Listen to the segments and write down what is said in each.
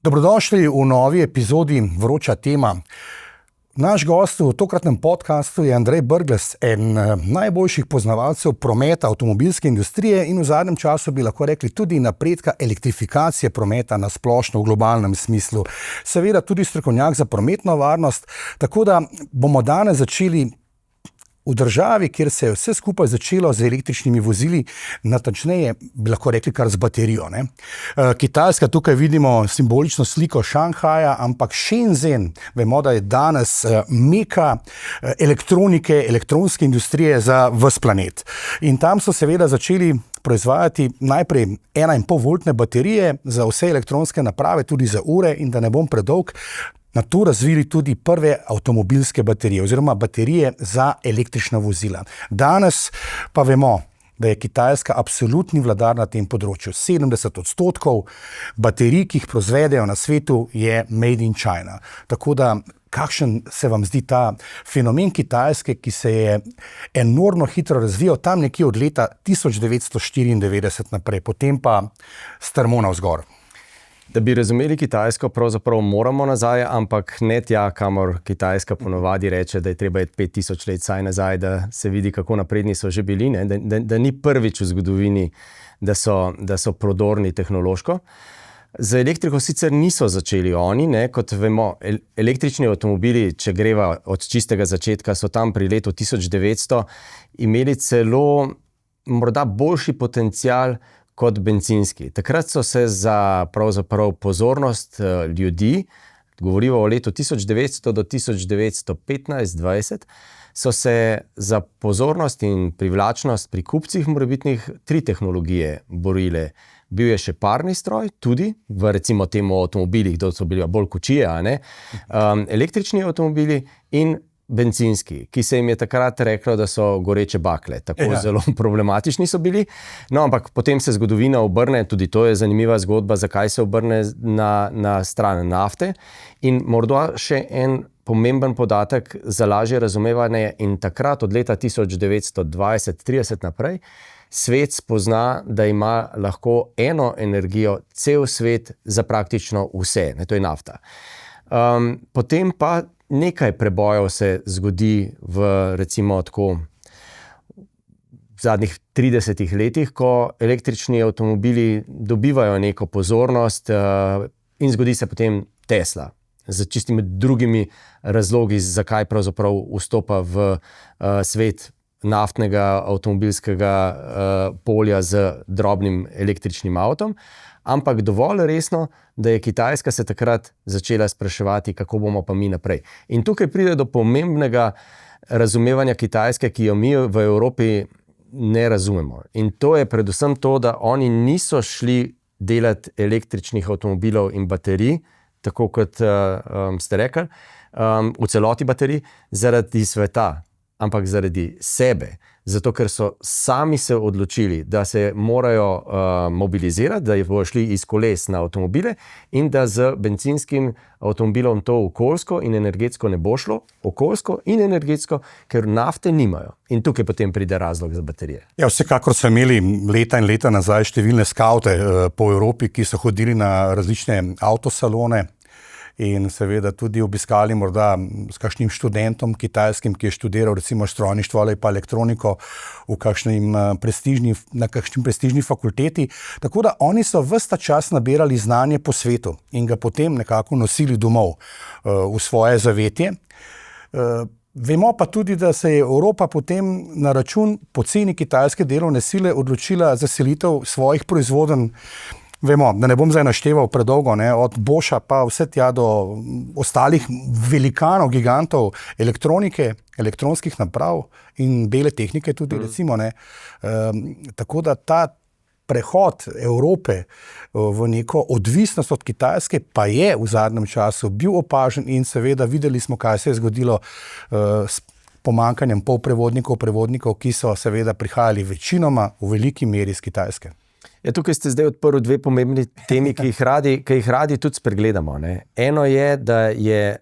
Dobrodošli v novi epizodi Vroča tema. Naš gost v tokratnem podcastu je Andrej Brglez, en najboljših poznavalcev prometa avtomobilske industrije in v zadnjem času bi lahko rekli tudi napredka elektrifikacije prometa na splošno v globalnem smislu. Seveda tudi strokovnjak za prometno varnost, tako da bomo danes začeli v državi, kjer se je vse skupaj začelo z električnimi vozili, natančneje bi lahko rekli kar z baterijo. Kitajska, tukaj vidimo simbolično sliko Šanghaja, ampak Shenzhen, vemo, da je danes meka elektronike, elektronske industrije za ves planet. In tam so seveda začeli proizvajati najprej 1,5 voltne baterije za vse elektronske naprave, tudi za ure, in da ne bom predolg, na to razvili tudi prve avtomobilske baterije oziroma baterije za električna vozila. Danes pa vemo, da je Kitajska absolutni vladar na tem področju. 70% baterij, ki jih proizvedejo na svetu, je made in China. Tako da, kakšen se vam zdi ta fenomen Kitajske, ki se je enormno hitro razvijal tam nekje od leta 1994 naprej, potem pa strmo navzgor? Da bi razumeli Kitajsko, pravzaprav moramo nazaj, ampak ne tja, kamor Kitajska ponovadi reče, da je treba 5000 let saj nazaj, da se vidi, kako napredni so že bili, ne? Da ni prvič v zgodovini, da so prodorni tehnološko. Z elektriko sicer niso začeli oni, ne? Kot vemo, električni avtomobili, če greva od čistega začetka, so tam pri letu 1900 imeli celo morda boljši potencial kot bencinski. Takrat so se za pravzaprav pozornost ljudi, govorimo o letu 1900 do 1915-20, so se za pozornost in privlačnost pri kupcih morebitnih 3 tehnologije borile. Bil je še parni stroj, tudi v recimo temu avtomobilih, da so bili bolj kočije, a ne? Električni avtomobili in bencinski, ki se jim je takrat reklo, da so goreče bakle. Tako zelo problematični so bili. No, ampak potem se zgodovina obrne, tudi to je zanimiva zgodba, zakaj se obrne na stran nafte. In morda še en pomemben podatek za lažje razumevanje, in takrat od leta 1920-30 naprej svet spozna, da ima lahko eno energijo cel svet za praktično vse, ne, to je nafta. Potem pa nekaj prebojev se zgodi v recimo tako v zadnjih 30 letih, ko električni avtomobili dobivajo neko pozornost in zgodi se potem Tesla. Z čistimi drugimi razlogi, zakaj pravzaprav vstopa v svet naftnega avtomobilskega polja z drobnim električnim avtom, ampak dovolj resno, da je Kitajska se takrat začela spraševati, kako bomo pa mi naprej. In tukaj pride do pomembnega razumevanja Kitajske, ki jo mi v Evropi ne razumemo. In to je predvsem to, da oni niso šli delati električnih avtomobilov in baterij, tako kot ste rekli, v celoti baterij, zaradi sveta, ampak zaradi sebe. Zato, ker so sami se odločili, da se morajo mobilizirati, da bodo šli iz koles na avtomobile in da z benzinskim avtomobilom to okoljsko in energetsko ne bo šlo, okoljsko in energetsko, ker nafte nimajo. In tukaj potem pride razlog za baterije. Ja, vsekakor so imeli leta in leta nazaj številne skavte po Evropi, ki so hodili na različne avtosalone in seveda tudi obiskali morda s kakšnim študentom kitajskim, ki je študiral recimo strojništvo ali pa elektroniko na kakšni prestižni fakulteti. Tako da oni so ves ta čas nabirali znanje po svetu in ga potem nekako nosili domov v svoje zavetje. Vemo pa tudi, da se je Evropa potem na račun poceni kitajske delovne sile odločila za selitev svojih proizvodenj. Vemo, da ne bom zdaj našteval predolgo, ne, od Boscha pa vse tja do ostalih velikanov, gigantov elektronike, elektronskih naprav in bele tehnike tudi recimo. Ne. Tako da ta prehod Evrope v neko odvisnost od Kitajske pa je v zadnjem času bil opažen in seveda videli smo, kaj se je zgodilo s pomanjkanjem prevodnikov, ki so seveda prihajali večinoma v veliki meri iz Kitajske. Ja, tukaj ste zdaj odprli 2 pomembni temi, ki jih radi tudi spregledamo, ne. Eno je, da je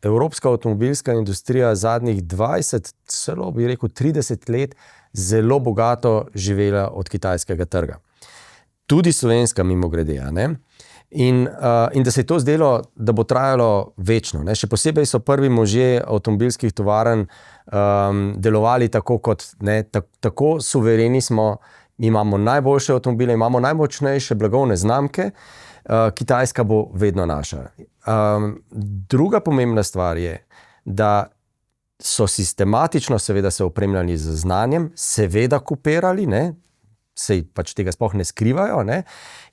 evropska avtomobilska industrija zadnjih 20, celo bi rekel 30 let zelo bogato živela od kitajskega trga. Tudi slovenska mimogrede, ne. In da se je to zdelo, da bo trajalo večno. Ne? Še posebej so prvi možje avtomobilskih tovarn delovali tako, kot tako suvereni smo, imamo najboljše avtomobile, imamo najmočnejše blagovne znamke, Kitajska bo vedno naša. Druga pomembna stvar je, da so sistematično seveda se opremljali z znanjem, seveda kopirali, sej pač tega sploh ne skrivajo,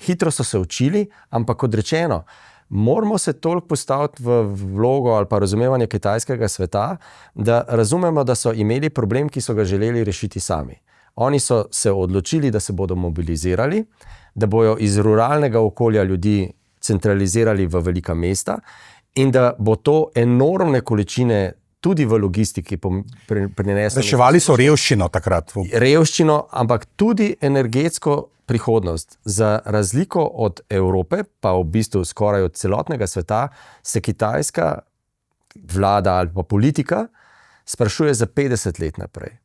hitro so se učili, ampak kot rečeno, moramo se toliko postaviti v vlogo ali pa razumevanje kitajskega sveta, da razumemo, da so imeli problem, ki so ga želeli rešiti sami. Oni so se odločili, da se bodo mobilizirali, da bojo iz ruralnega okolja ljudi centralizirali v velika mesta in da bo to enormne količine tudi v logistiki prineslo. Reševali so revščino takrat. Revščino, ampak tudi energetsko prihodnost. Za razliko od Evrope, pa v bistvu skoraj od celotnega sveta, se kitajska vlada ali pa politika sprašuje za 50 let naprej.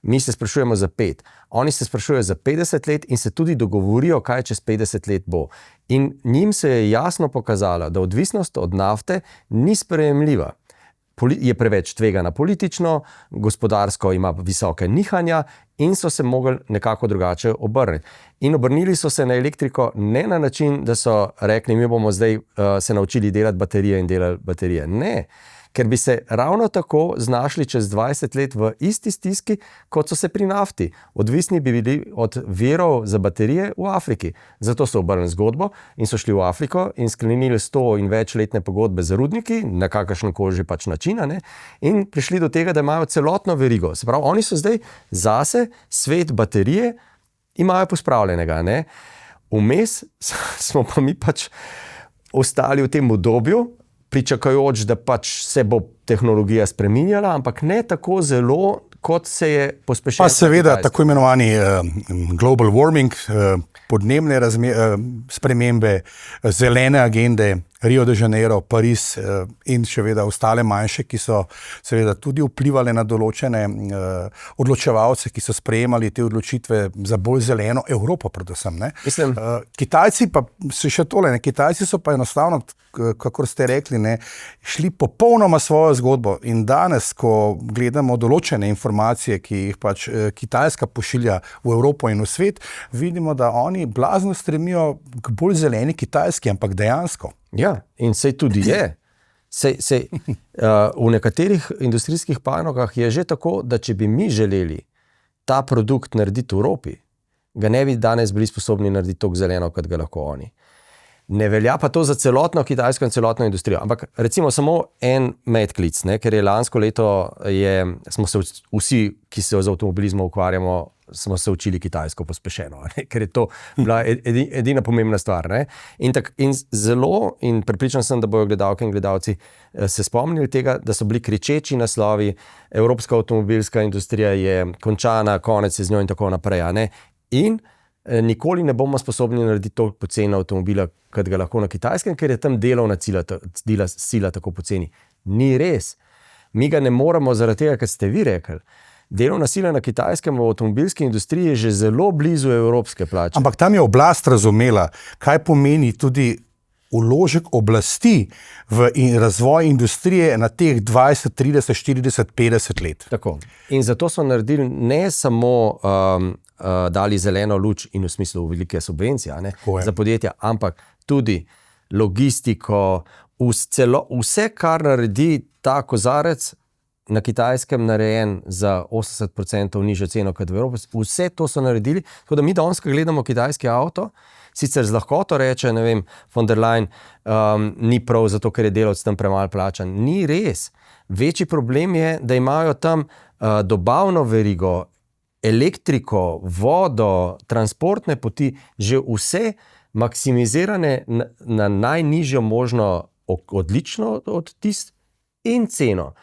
Mi se sprašujemo za 5. Oni se sprašujejo za 50 let in se tudi dogovorijo, kaj čez 50 let bo. In njim se je jasno pokazalo, da odvisnost od nafte ni sprejemljiva. Je preveč tvegana politično, gospodarsko ima visoke nihanja in so se mogli nekako drugače obrniti. In obrnili so se na elektriko ne na način, da so rekli, mi bomo zdaj se naučili delati baterije in delati baterije. Ne, ker bi se ravno tako znašli čez 20 let v isti stiski, kot so se pri nafti. Odvisni bi bili od virov za baterije v Afriki. Zato so obrnili zgodbo in so šli v Afriko in sklenili 100 in večletne pogodbe z rudniki, na kakršen koli že pač način, in prišli do tega, da imajo celotno verigo. Se pravi, oni so zdaj zase svet baterije imajo pospravljenega. Vmes smo pa mi pač ostali v tem obdobju, pričakajoč, da pač se bo tehnologija spreminjala, ampak ne tako zelo, kot se je pospešeno. Pa seveda tako imenovani global warming, podnebne spremembe, zelene agende, Rio de Janeiro, Pariz in seveda ostale manjše, ki so seveda tudi vplivali na določene odločevalce, ki so sprejemali te odločitve za bolj zeleno Evropo predvsem. Mislim, Kitajci pa se še tole, Kitajci so pa enostavno, kakor ste rekli, šli popolnoma svojo zgodbo in danes, ko gledamo določene informacije, ki jih pač Kitajska pošilja v Evropo in v svet, vidimo, da oni blazno stremijo k bolj zeleni Kitajski, ampak dejansko. Ja, in sej tudi je. V nekaterih industrijskih panogah je že tako, da če bi mi želeli ta produkt narediti v Evropi, ga ne bi danes bili sposobni narediti tako zeleno, kot ga lahko oni. Ne velja pa to za celotno kitajsko in celotno industrijo. Ampak recimo samo en medklic, ker je lansko leto, smo se vsi, ki se z avtomobilizmom ukvarjamo, smo se učili kitajsko pospešeno, ker je to bila edina pomembna stvar. In prepričan sem, da bojo gledalke in gledalci se spomnili tega, da so bili kričeči naslovi, evropska avtomobilska industrija je končana, konec je z njo in tako naprej. In nikoli ne bomo sposobni narediti toliko poceni avtomobila, kot ga lahko na Kitajskem, ker je tam delovna sila tako poceni. Ni res. Mi ga ne moremo zaradi tega, kar ste vi rekli. Delovna sila na Kitajskem v avtomobilski industriji je že zelo blizu evropske plače. Ampak tam je oblast razumela, kaj pomeni tudi vložek oblasti v razvoj industrije na teh 20, 30, 40, 50 let. Tako. In zato so naredili ne samo dali zeleno luč in v smislu velike subvencije za podjetja, ampak tudi logistiko, vse, kar naredi ta kozarec na Kitajskem narejen za 80% nižjo ceno kot v Evropi, vse to so naredili, tako da mi danes, ko gledamo kitajski avto, sicer z lahkoto reče, von der Leyen, ni prav zato, ker je delavec tam premalo plačan. Ni res. Večji problem je, da imajo tam dobavno verigo, elektriko, vodo, transportne poti, že vse maksimizirane na najnižjo možno odlično odtis in ceno.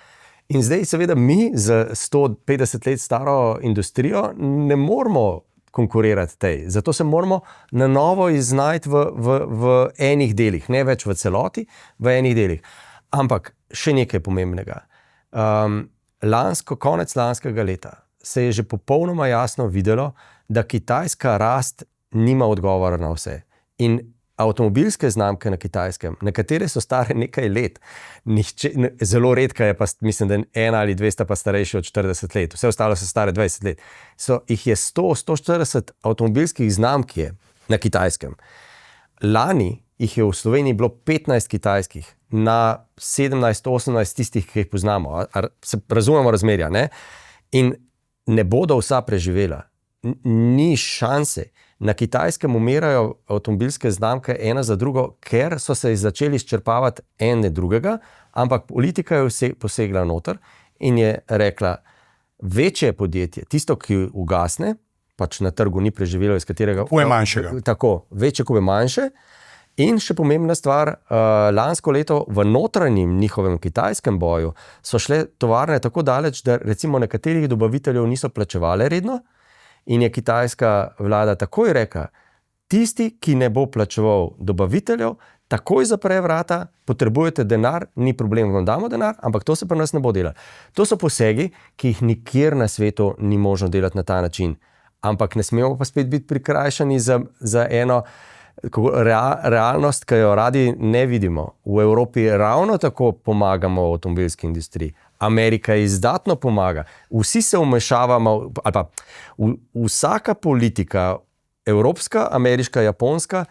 In zdaj seveda mi z 150 let staro industrijo ne moramo konkurirati tej. Zato se moramo na novo iznajti v enih delih, ne več v celoti, v enih delih. Ampak še nekaj pomembnega. Konec lanskega leta se je že popolnoma jasno videlo, da kitajska rast nima odgovora na vse. In avtomobilske znamke na Kitajskem, nekatere so stare nekaj let, zelo redka je pa, mislim, da 1 ali 2 sta pa starejši od 40 let, vse ostalo so stare 20 let. Jih je 100-140 avtomobilskih znamk je na Kitajskem. Lani jih je v Sloveniji bilo 15 kitajskih, na 17-18 tistih, ki jih poznamo. Razumemo razmerja, ne? In ne bodo vsa preživela. Ni šanse. Na Kitajskem umirajo avtomobilske znamke ena za drugo, ker so se začeli izčrpavati ene drugega, ampak politika je posegla noter in je rekla, večje podjetje, tisto, ki ugasne, pač na trgu ni preživelo, iz katerega... Kupuje manjšega. Tako, večje kupuje manjše. In še pomembna stvar, lansko leto v notranjem njihovem kitajskem boju so šle tovarne tako daleč, da recimo nekaterih dobaviteljev niso plačevale redno, in je kitajska vlada takoj rekla, tisti, ki ne bo plačeval dobaviteljev, takoj zapre vrata, potrebujete denar, ni problem, vam damo denar, ampak to se pri nas ne bo delalo. To so posegi, ki jih nikjer na svetu ni možno delati na ta način. Ampak ne smemo pa spet biti prikrajšani za eno realnost, ki jo radi ne vidimo. V Evropi ravno tako pomagamo v avtomobilski industriji. Amerika izdatno pomaga. Vsi se vmešavamo, ali pa vsaka politika, evropska, ameriška, japonska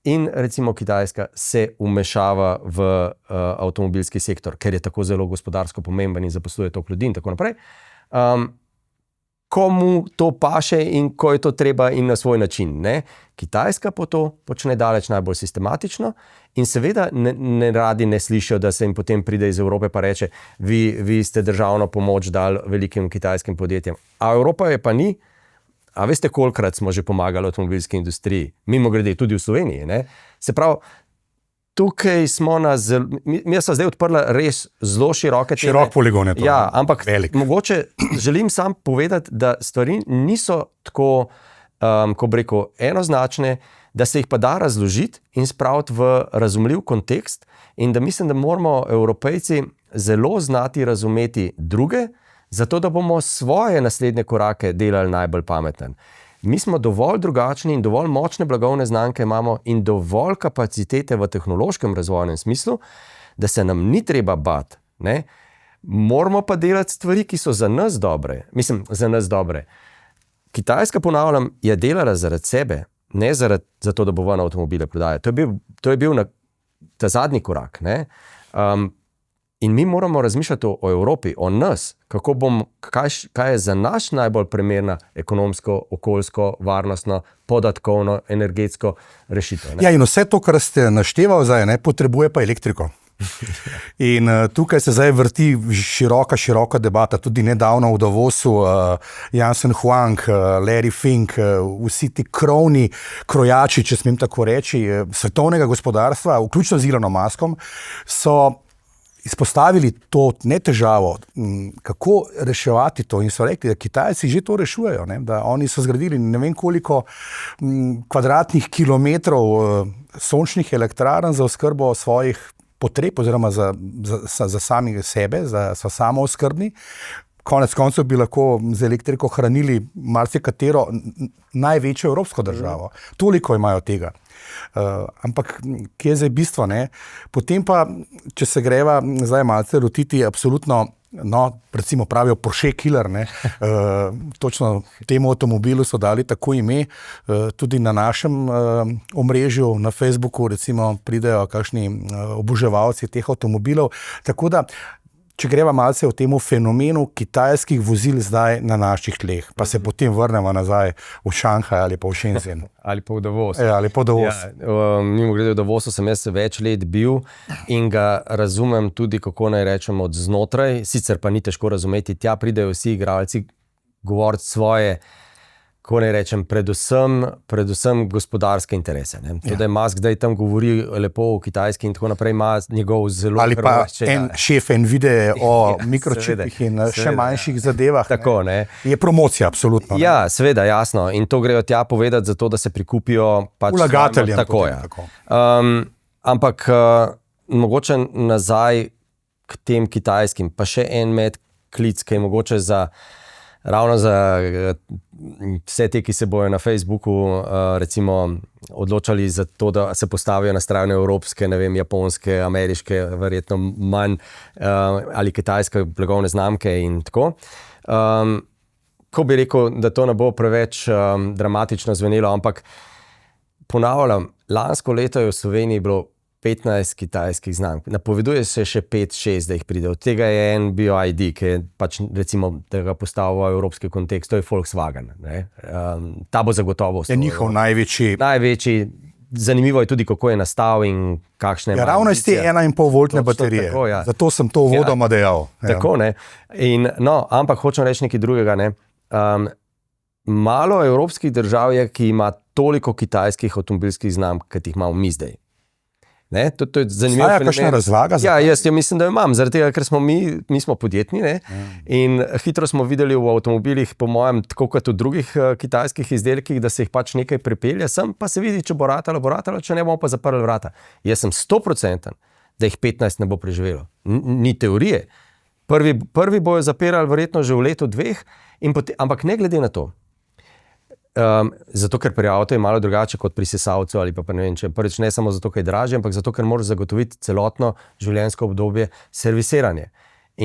in recimo kitajska, se vmešava v avtomobilski sektor, ker je tako zelo gospodarsko pomemben in zaposluje toliko ljudi in tako naprej. Komu to paše in ko je to treba in na svoj način. Ne? Kitajska pa to počne daleč najbolj sistematično in seveda ne radi ne slišijo, da se jim potem pride iz Evrope pa reče, vi ste državno pomoč dali velikim kitajskim podjetjem. A Evropa je pa ni. A veste, kolikrat smo že pomagali avtomobilski industriji? Mimogrede, tudi v Sloveniji. Ne? Se pravi, tukaj smo mi smo zdaj odprla res zelo široke teme. Širok poligon je to. Ja, ampak velik. Mogoče želim sam povedati, da stvari niso tako, ko bi rekel, enoznačne, da se jih pa da razložiti in spraviti v razumljiv kontekst in da mislim, da moramo Evropejci zelo znati razumeti druge, zato da bomo svoje naslednje korake delali najbolj pameten. Mi smo dovolj drugačni in dovolj močne blagovne znamke imamo in dovolj kapacitete v tehnološkem razvojnem smislu, da se nam ni treba bati. Ne? Moramo pa delati stvari, ki so za nas dobre. Mislim, za nas dobre. Kitajska, ponavljam, je delala zaradi sebe, ne zato, da bo ven avtomobile prodajala. To je bil ta zadnji korak. Ne? In mi moramo razmišljati o Evropi, o nas, kaj je za naš najbolj primerna ekonomsko, okoljsko, varnostno, podatkovno, energetsko rešitev. Ne? Ja, in vse to, kar ste naštevali zdaj, ne, potrebuje pa elektriko. In tukaj se zdaj vrti široka debata, tudi nedavno v Davosu, Jensen Huang, Larry Fink, vsi ti krovni krojači, če smem tako reči, svetovnega gospodarstva, vključno z Elonom Muskom, so izpostavili to ne težavo, kako reševati to in so rekli, da Kitajci že to rešujejo, ne? Da oni so zgradili ne vem koliko kvadratnih kilometrov sončnih elektrarn za oskrbo svojih potreb oziroma za samih sebe, so samooskrbni. Konec koncev bi lahko z elektriko hranili marsikatero največjo evropsko državo. Toliko imajo tega. Ampak kje je zdaj bistvo? Ne? Potem pa, če se greva zdaj malce lotiti, absolutno, recimo pravijo Porsche Killer, ne? Točno temu avtomobilu so dali tako ime, tudi na našem omrežju, na Facebooku recimo pridejo kakšni oboževalci teh avtomobilov, tako da če greva malce o temu fenomenu kitajskih vozil zdaj na naših tleh, pa se potem vrnemo nazaj v Šanghaj ali pa v Shenzhen. Ali pa v Davos. Ali pa v Davos. Ja, mimogrede v Davosu sem jaz več let bil in ga razumem tudi, kako naj rečem, od znotraj, sicer pa ni težko razumeti, tja pridejo vsi igralci govoriti svoje, kako naj rečem, predvsem gospodarske interese. Ne? To, da je Musk zdaj tam govori lepo o kitajski in tako naprej, ima njegov zelo... Ali pa šef Nvidia o mikročipih in še manjših zadevah. Tako, ne? Je promocija, absolutno. Ne? Ja, seveda, jasno. In to grejo tja povedati zato, da se prikupijo pač vlagateljem. Tako, ja. Ampak mogoče nazaj k tem kitajskim, pa še en medklic, ki je mogoče za ravno za vse te, ki se bojo na Facebooku recimo odločali za to, da se postavijo na strani evropske, ne vem, japonske, ameriške, verjetno manj ali kitajske blagovne znamke in tako. Ko bi rekel, da to ne bo preveč dramatično zvenelo, ampak ponavljam, lansko leto je v Sloveniji bilo 15 kitajskih znamk. Napoveduje se še 5-6, da jih pride. Od tega je en BYD, ki je pač recimo, da ga postavil v evropski kontekst, to je Volkswagen. Ta bo zagotovo je njihov največji. Zanimivo je tudi, kako je nastal in kakšne je. Ravno iz te 1,5 voltne baterije. Tako, zato sem to uvodoma dejal. Tako, ne. Ampak hočem reči nekaj drugega, ne. Malo evropskih držav je, ki ima toliko kitajskih avtomobilskih znamk, kot jih imamo mi zdaj. Ne? To je zanimivo. Je kakšna razlaga? Jaz mislim, da jo imam, zaradi tega, ker smo mi smo podjetni, ne? In hitro smo videli v avtomobilih, po mojem, tako kot v drugih kitajskih izdelkih, da se jih pač nekaj pripelje sem, pa se vidi, če bo ratalo, če ne bomo pa zaprli vrata. Jaz sem 100%, da jih 15 ne bo preživelo. Ni teorije. Prvi bojo zapirali verjetno že v letu 2, ampak ne glede na to. Zato, ker pri avtu je malo drugače kot pri sesalcu ali pa ne vem, če prvič ne samo zato, ker je dražje, ampak zato, ker moraš zagotoviti celotno življenjsko obdobje servisiranje.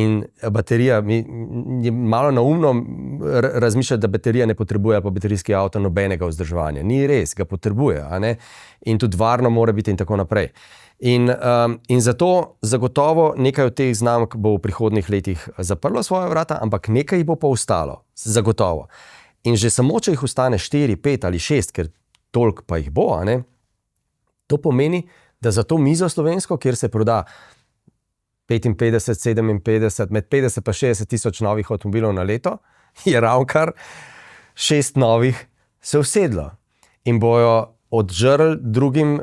In baterija, je malo naumno razmišljati, da baterija ne potrebuje ali pa baterijski avto nobenega vzdrževanja. Ni res, ga potrebuje, a ne? In tudi varno mora biti in tako naprej. In zato zagotovo nekaj od teh znamk bo v prihodnjih letih zaprlo svoje vrata, ampak nekaj jih bo pa ostalo, zagotovo. In že samo, če jih ostane 4, 5 ali 6, ker toliko pa jih bo, a ne, to pomeni, da za to mizo slovensko, kjer se proda 55, 57, med 50 pa 60 tisoč novih avtomobilov na leto, je ravnkar 6 novih se usedlo. In bojo odžrli drugim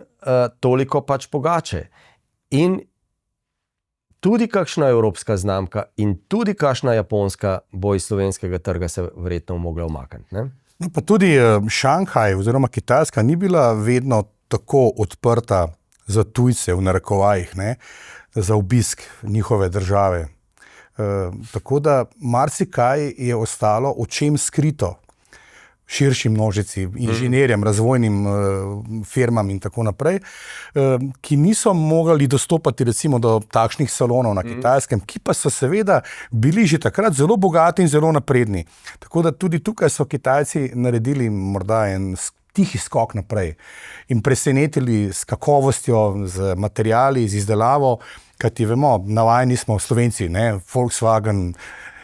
toliko pač pogače. In tudi kakšna evropska znamka in tudi kakšna japonska bo iz slovenskega trga se verjetno mogla umakniti. No, pa tudi Šanghaj oziroma Kitajska ni bila vedno tako odprta za tujce v narekovajih, ne, za obisk njihove države. Tako da marsikaj je ostalo očem skrito širši množici, inženirjem, razvojnim firmam in tako naprej, ki niso mogli dostopati recimo do takšnih salonov na Kitajskem, ki pa so seveda bili že takrat zelo bogati in zelo napredni. Tako da tudi tukaj so Kitajci naredili morda en tihi skok naprej in presenetili s kakovostjo, z materiali, z izdelavo, kajti vemo, navajeni smo Slovenci, ne, Volkswagen,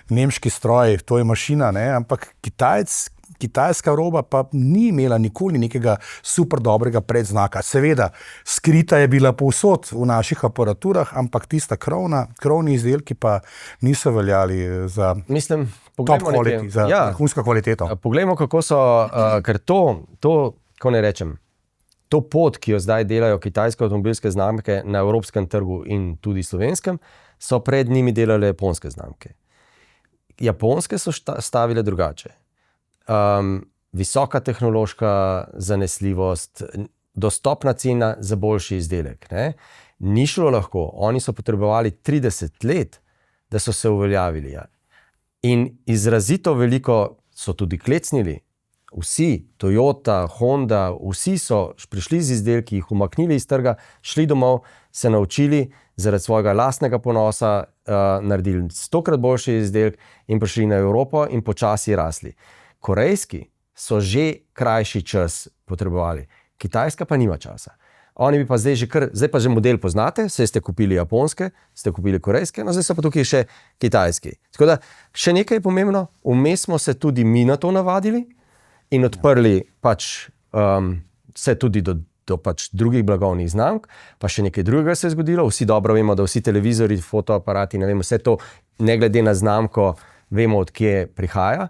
nemški stroj, to je mašina, ne, ampak kitajska roba pa ni imela nikoli nekega super dobrega predznaka. Seveda, skrita je bila povsod v naših aparaturah, ampak tista krovni izdelki pa niso veljali za top quality, za vrhunsko kvaliteto. Poglejmo, kako so, ker to, ko ne rečem, to pot, ki jo zdaj delajo kitajske avtomobilske znamke na evropskem trgu in tudi slovenskem, so pred njimi delale japonske znamke. Japonske so stavile drugače. Visoka tehnološka zanesljivost, dostopna cena za boljši izdelek. Ne? Ni šlo lahko, oni so potrebovali 30 let, da so se uveljavili. Ja. In izrazito veliko so tudi klecnili. Vsi, Toyota, Honda, vsi so prišli z izdelki, jih umaknili iz trga, šli domov, se naučili zaradi svojega lastnega ponosa, naredili 100-krat boljši izdelek in prišli na Evropo in počasi rasli. Korejski so že krajši čas potrebovali, Kitajska pa nima časa. Oni bi pa zdaj pa že model poznate, saj ste kupili japonske, ste kupili korejske, no zdaj so pa tukaj še kitajski. Tako da še nekaj je pomembno, vmes smo se tudi mi na to navadili in odprli pač se tudi do pač drugih blagovnih znamk, pa še nekaj drugega se je zgodilo, vsi dobro vemo, da vsi televizori, fotoaparati, ne vem, vse to, ne glede na znamko, vemo, od kje prihaja.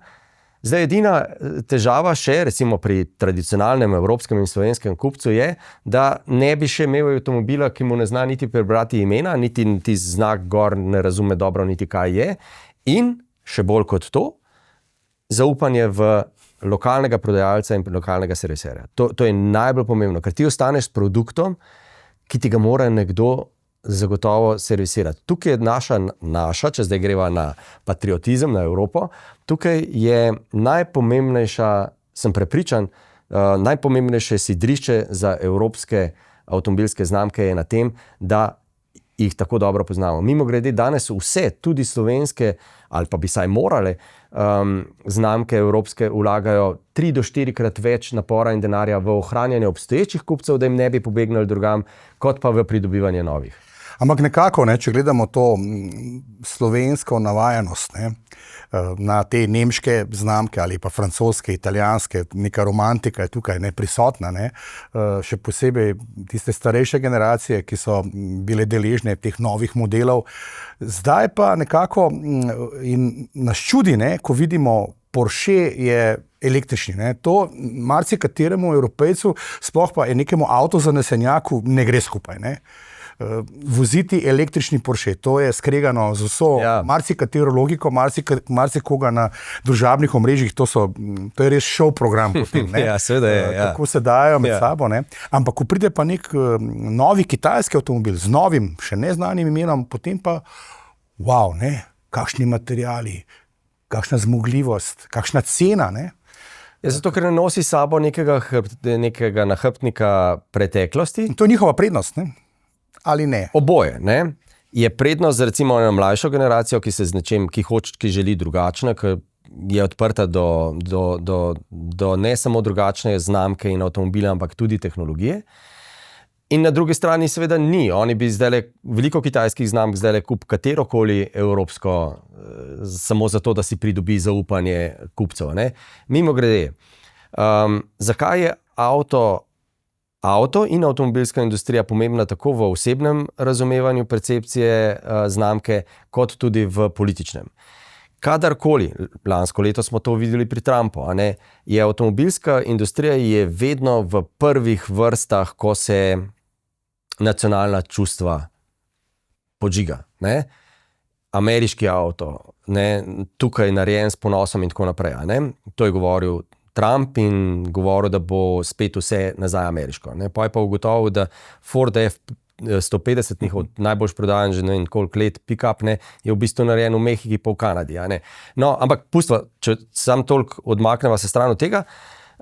Zdaj edina težava še, recimo pri tradicionalnem evropskem in slovenskem kupcu je, da ne bi še imel avtomobila, ki mu ne zna niti prebrati imena, niti znak gor ne razume dobro, niti kaj je. In še bolj kot to, zaupanje v lokalnega prodajalca in lokalnega serviserja. To je najbolj pomembno, ker ti ostaneš s produktom, ki ti ga mora nekdo zagotovo servisirati. Tukaj je naša, če zdaj greva na patriotizem, na Evropo, tukaj je najpomembnejša, sem prepričan, najpomembnejše sidrišče za evropske avtomobilske znamke je na tem, da jih tako dobro poznamo. Mimogrede, danes vse, tudi slovenske, ali pa bi saj morale, znamke evropske vlagajo 3 do 4 krat več napora in denarja v ohranjanje obstoječih kupcev, da jim ne bi pobegnili drugam, kot pa v pridobivanje novih. Ampak nekako, če gledamo to slovensko navajenost na te nemške znamke ali pa francoske, italijanske, neka romantika je tukaj prisotna, še posebej tiste starejše generacije, ki so bile deležne teh novih modelov. Zdaj pa nekako in nas čudi, ko vidimo Porsche je električni. To marsikateremu Evropejcu, sploh pa je nekemu avtozanesenjaku, ne gre skupaj. Voziti električni Porsche, to je skregano z vso marsikatero logiko, marsikoga na družabnih omrežjih, to je res šov program potem, seveda je, kako se dajo med sabo, ampak ko pride pa nek novi kitajski avtomobil z novim, še neznanim imenom, potem pa wow, kakšni materiali, kakšna zmogljivost, kakšna cena, Zato, ker ne nosi sabo nekega nahrbtnika preteklosti. To je njihova prednost, ali ne? Oboje, Je prednost za recimo eno mlajšo generacijo, ki se z nečem, ki želi drugačno, ki je odprta do ne samo drugačne znamke in avtomobile, ampak tudi tehnologije. In na drugi strani seveda ni. Oni bi zdajle, veliko kitajskih znamk zdajle kup katerokoli evropsko, samo zato, da si pridobi zaupanje kupcev. Mimogrede, zakaj je avto in avtomobilska industrija pomembna tako v osebnem razumevanju percepcije znamke, kot tudi v političnem. Kadarkoli, lansko leto smo to videli pri Trumpu, je avtomobilska industrija je vedno v prvih vrstah, ko se nacionalna čustva podžiga. Ameriški avto, tukaj narejen s ponosom in tako naprej. To je govoril Trump in govoril, da bo spet vse nazaj ameriško. Pa je pa ugotovil, da Ford F-150, njihov najbolj prodajan že ne vem koliko let pick-up, je v bistvu narejen v Mehiki pa v Kanadi. No, ampak pustva, če sam toliko odmakneva se stran od tega,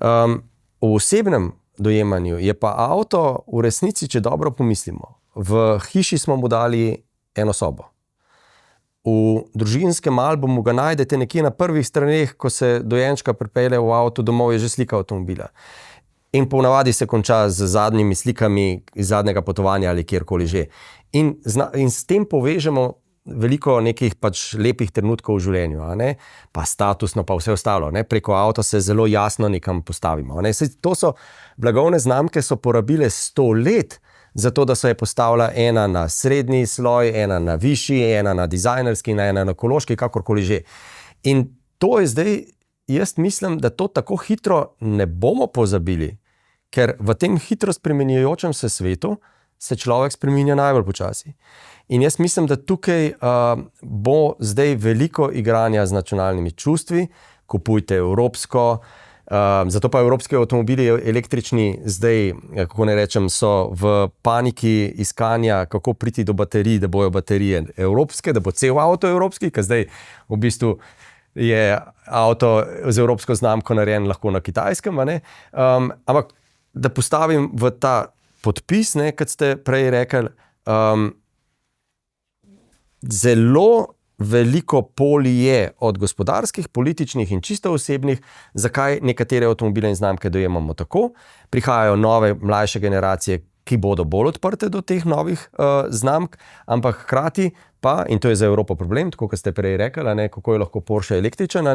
v osebnem dojemanju je pa avto v resnici, če dobro pomislimo, v hiši smo mu dali eno sobo. V družinskem albumu ga najdete nekje na prvih straneh, ko se dojenčka pripelje v avto domov, je že slika avtomobila. In ponavadi se konča z zadnjimi slikami iz zadnjega potovanja ali kjerkoli že. In s tem povežemo veliko nekih lepih trenutkov v življenju, pa statusno, pa vse ostalo. Preko avta se zelo jasno nekam postavimo. To so blagovne znamke, so porabile 100 let, zato da so je postavila ena na srednji sloj, ena na višji, ena na dizajnerski, ena na ekološki, kakorkoli že. In to je zdaj, jaz mislim, da to tako hitro ne bomo pozabili, ker v tem hitro spremenjujočem se svetu se človek spreminja najbolj počasi. In jaz mislim, da tukaj bo zdaj veliko igranja z nacionalnimi čustvi, kupujte evropsko, zato pa evropski avtomobili električni zdaj, kako ne rečem, so v paniki iskanja, kako priti do baterij, da bojo baterije evropske, da bo cel avto evropski, ker zdaj v bistvu je avto z evropsko znamko narejen lahko na kitajskem. Ampak da postavim v ta podpis, kot ste prej rekli, zelo veliko polj je od gospodarskih, političnih in čisto osebnih, zakaj nekatere avtomobile in znamke dojemamo tako. Prihajajo nove, mlajše generacije, ki bodo bolj odprte do teh novih znamk, ampak hkrati pa, in to je za Evropo problem, tako kot ste prej rekli, kako je lahko Porsche električen,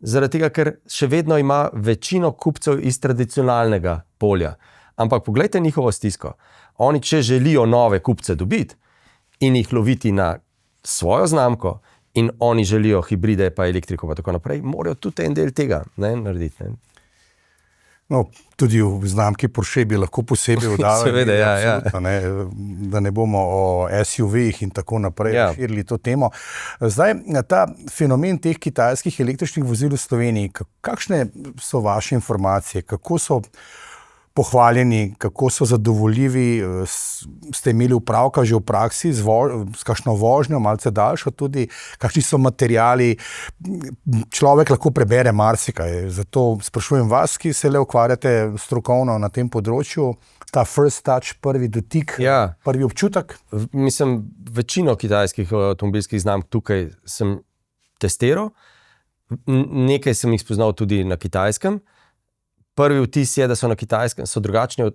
zaradi tega, ker še vedno ima večino kupcev iz tradicionalnega polja. Ampak poglejte njihovo stisko. Oni, če želijo nove kupce dobiti in jih loviti na svojo znamko in oni želijo hibride pa elektriko pa tako naprej, morajo tudi en del tega narediti. No, tudi v znamki Porsche bi lahko posebej vdali. Seveda, da ne bomo o SUV-jih in tako naprej širili to temo. Zdaj, ta fenomen teh kitajskih električnih vozil v Sloveniji, kakšne so vaše informacije, kako so pohvaljeni, kako so zadovoljivi, ste imeli upravka že v praksi s kakšno vožnjo, malce daljšo tudi, kakšni so materiali, človek lahko prebere marsikaj. Zato sprašujem vas, ki se le ukvarjate strokovno na tem področju, ta first touch, prvi dotik, prvi občutek. Mislim, večino kitajskih avtomobilskih znamk tukaj sem testiral, nekaj sem jih spoznal tudi na kitajskem. Prvi vtis je, da so na kitajskem so drugačni,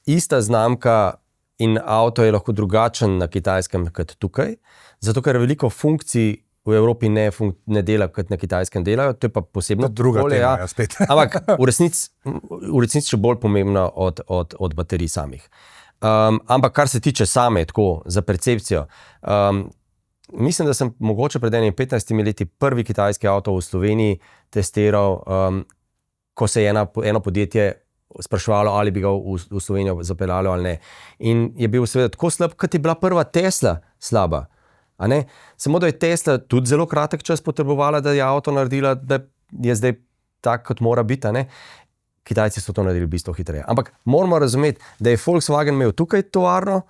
ista znamka in avto je lahko drugačen na kitajskem kot tukaj, zato ker veliko funkcij v Evropi ne dela, kot na kitajskem delajo, to je pa posebno druga tema, spet. Ampak v resnici še bolj pomembno od baterij samih. Ampak kar se tiče same, tako, za percepcijo, mislim, da sem mogoče pred 15 leti prvi kitajski avto v Sloveniji testiral, ko se je eno podjetje spraševalo, ali bi ga v Slovenijo zapeljalo ali ne. In je bil seveda tako slab, kot je bila prva Tesla slaba. A ne? Samo da je Tesla tudi zelo kratek čas potrebovala, da je avto naredila, da je zdaj tak, kot mora biti. A ne? Kitajci so to naredili v bistvu hitreje. Ampak moramo razumeti, da je Volkswagen imel tukaj tovarno,